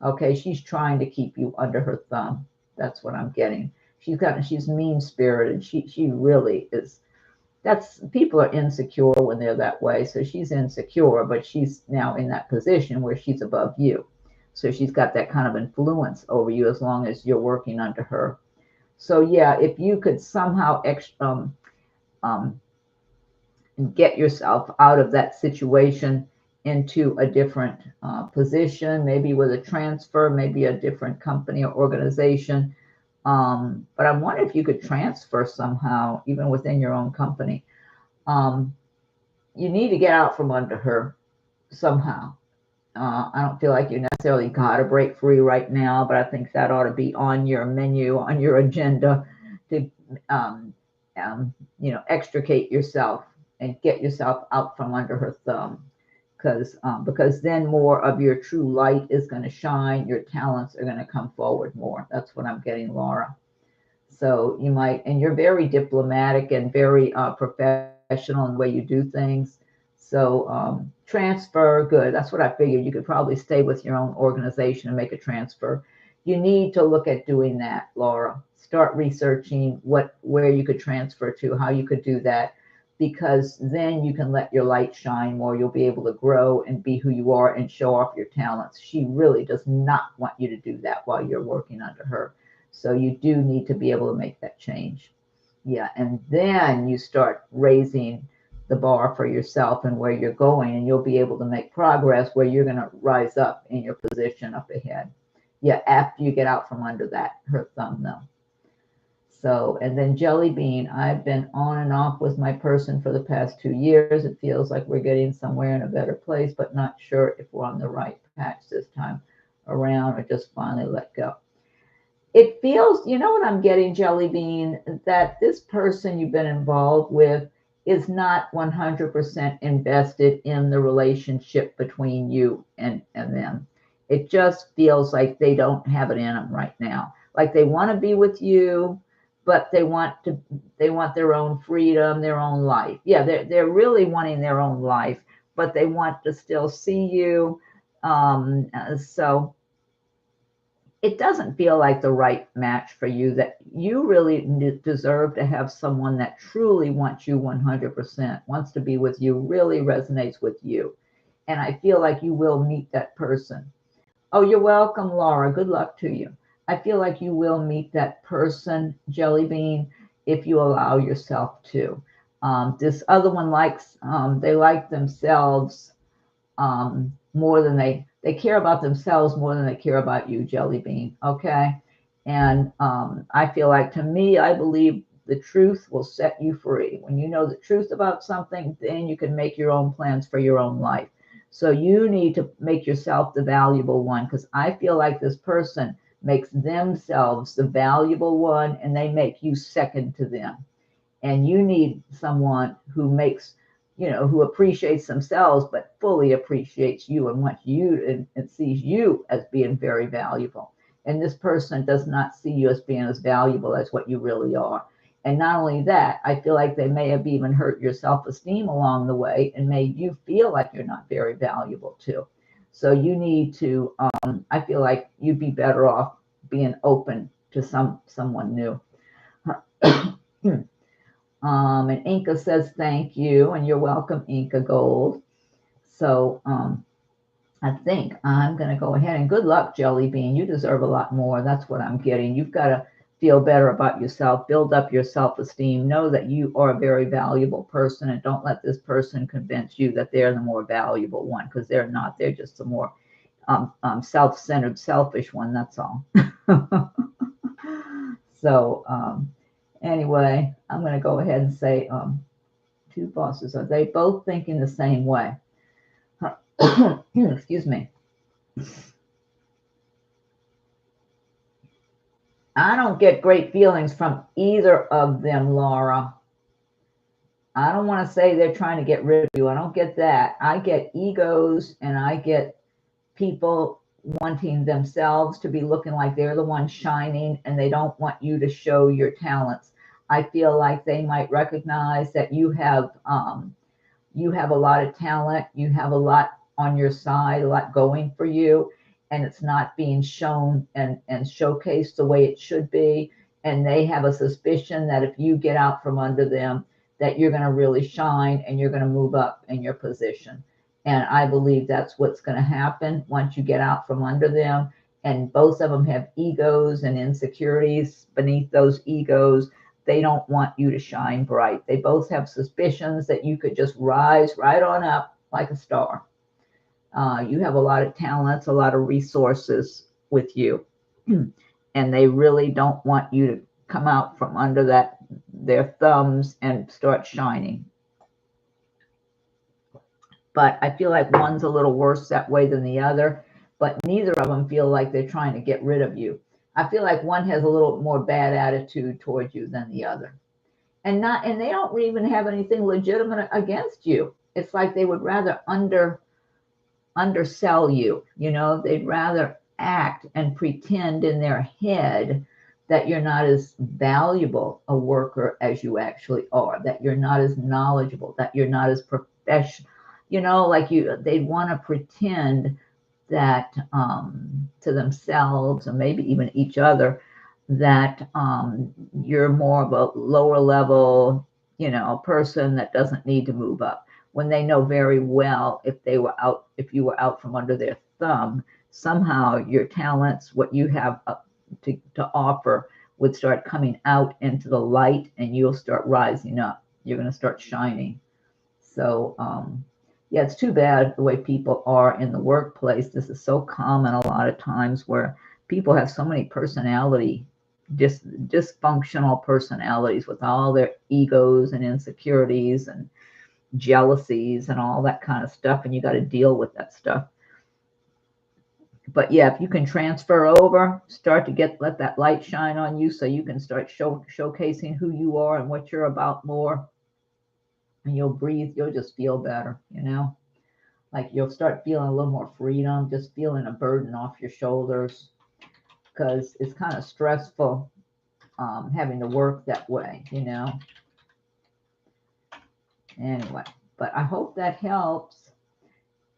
Okay, she's trying to keep you under her thumb. That's what I'm getting. She's mean spirited. She really is. People are insecure when they're that way. So she's insecure, but she's now in that position where she's above you. So she's got that kind of influence over you as long as you're working under her. So yeah, if you could somehow get yourself out of that situation into a different position, maybe with a transfer, maybe a different company or organization. But I wonder if you could transfer somehow, even within your own company. You need to get out from under her somehow. I don't feel like you necessarily got to break free right now, but I think that ought to be on your menu, on your agenda to, extricate yourself and get yourself out from under her thumb. Because then more of your true light is going to shine. Your talents are going to come forward more. That's what I'm getting, Laura. So you might, and you're very diplomatic and very professional in the way you do things. So transfer, good. That's what I figured. You could probably stay with your own organization and make a transfer. You need to look at doing that, Laura. Start researching where you could transfer to, how you could do that, because then you can let your light shine more. You'll be able to grow and be who you are and show off your talents. She really does not want you to do that while you're working under her. So you do need to be able to make that change. Yeah, and then you start raising the bar for yourself and where you're going, and you'll be able to make progress where you're going to rise up in your position up ahead. Yeah, after you get out from under her thumb, though. So, and then Jelly Bean, I've been on and off with my person for the past 2 years. It feels like we're getting somewhere in a better place, but not sure if we're on the right patch this time around or just finally let go. It feels, you know what I'm getting, Jelly Bean, that this person you've been involved with is not 100% invested in the relationship between you and them. It just feels like they don't have it in them right now. Like they want to be with you, but they want their own freedom, their own life. Yeah, they're really wanting their own life, but they want to still see you. So it doesn't feel like the right match for you, that you really deserve to have someone that truly wants you 100%, wants to be with you, really resonates with you. And I feel like you will meet that person. Oh, you're welcome, Laura. Good luck to you. I feel like you will meet that person, Jelly Bean, if you allow yourself to. This other one they like themselves more than they care about themselves more than they care about you, Jelly Bean. Okay. And I feel like, to me, I believe the truth will set you free. When you know the truth about something, then you can make your own plans for your own life. So you need to make yourself the valuable one, because I feel like this person makes themselves the valuable one and they make you second to them. And you need someone who makes, who appreciates themselves, but fully appreciates you and wants you and sees you as being very valuable. And this person does not see you as being as valuable as what you really are. And not only that, I feel like they may have even hurt your self-esteem along the way and made you feel like you're not very valuable too. So you need to, I feel like you'd be better off being open to someone new. And Inca says thank you, and you're welcome, Inca Gold. So I think I'm going to go ahead and good luck, Jelly Bean. You deserve a lot more. That's what I'm getting. You've got to feel better about yourself, build up your self-esteem, know that you are a very valuable person, and don't let this person convince you that they're the more valuable one, because they're not. They're just the more self-centered, selfish one. That's all. So anyway, I'm going to go ahead and say two bosses. Are they both thinking the same way? Excuse me. I don't get great feelings from either of them, Laura. I don't want to say they're trying to get rid of you. I don't get that. I get egos, and I get people wanting themselves to be looking like they're the one shining, and they don't want you to show your talents. I feel like they might recognize that you have a lot of talent, you have a lot on your side, a lot going for you, and it's not being shown and showcased the way it should be. And they have a suspicion that if you get out from under them, that you're going to really shine and you're going to move up in your position. And I believe that's what's going to happen once you get out from under them. And both of them have egos and insecurities beneath those egos. They don't want you to shine bright. They both have suspicions that you could just rise right on up like a star. You have a lot of talents, a lot of resources with you. And they really don't want you to come out from under their thumbs and start shining. But I feel like one's a little worse that way than the other, but neither of them feel like they're trying to get rid of you. I feel like one has a little more bad attitude towards you than the other. And they don't even have anything legitimate against you. It's like they would rather undersell you. They'd rather act and pretend in their head that you're not as valuable a worker as you actually are, that you're not as knowledgeable, that you're not as professional. They'd want to pretend that to themselves, or maybe even each other, that you're more of a lower level, person that doesn't need to move up, when they know very well if you were out from under their thumb, somehow your talents, what you have to offer, would start coming out into the light, and you'll start rising up. You're going to start shining. So yeah, it's too bad the way people are in the workplace. This is so common a lot of times, where people have so many dysfunctional personalities, with all their egos and insecurities and jealousies and all that kind of stuff, and you got to deal with that stuff. But yeah, if you can transfer over, start to let that light shine on you, so you can start showcasing who you are and what you're about more, and you'll just feel better, like you'll start feeling a little more freedom, just feeling a burden off your shoulders, because it's kind of stressful having to work that way, Anyway, but I hope that helps.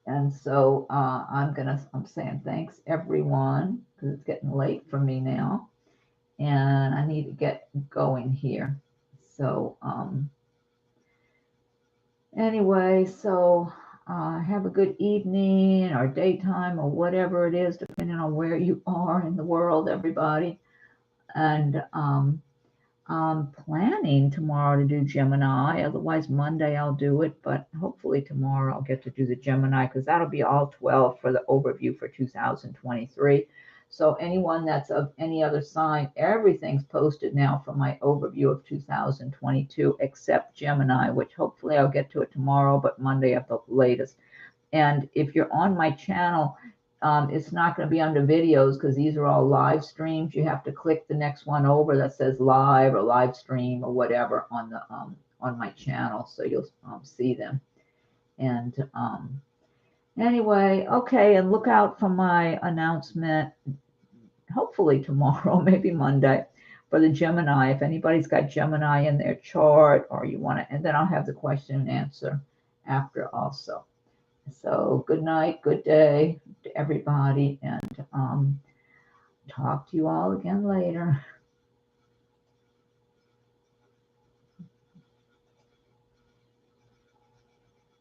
And so I'm saying thanks everyone, because it's getting late for me now, and I need to get going here. So anyway, so have a good evening or daytime or whatever it is, depending on where you are in the world, everybody. And I'm planning tomorrow to do Gemini. Otherwise, Monday I'll do it, but hopefully tomorrow I'll get to do the Gemini, because that'll be all 12 for the overview for 2023. So anyone that's of any other sign, everything's posted now for my overview of 2022, except Gemini, which hopefully I'll get to it tomorrow, but Monday at the latest. And if you're on my channel, it's not going to be under videos, because these are all live streams. You have to click the next one over that says live or live stream or whatever on my channel, so you'll see them. And anyway, okay, and look out for my announcement, hopefully tomorrow, maybe Monday, for the Gemini. If anybody's got Gemini in their chart, or you want to, and then I'll have the question and answer after also. So good night, good day to everybody, and talk to you all again later.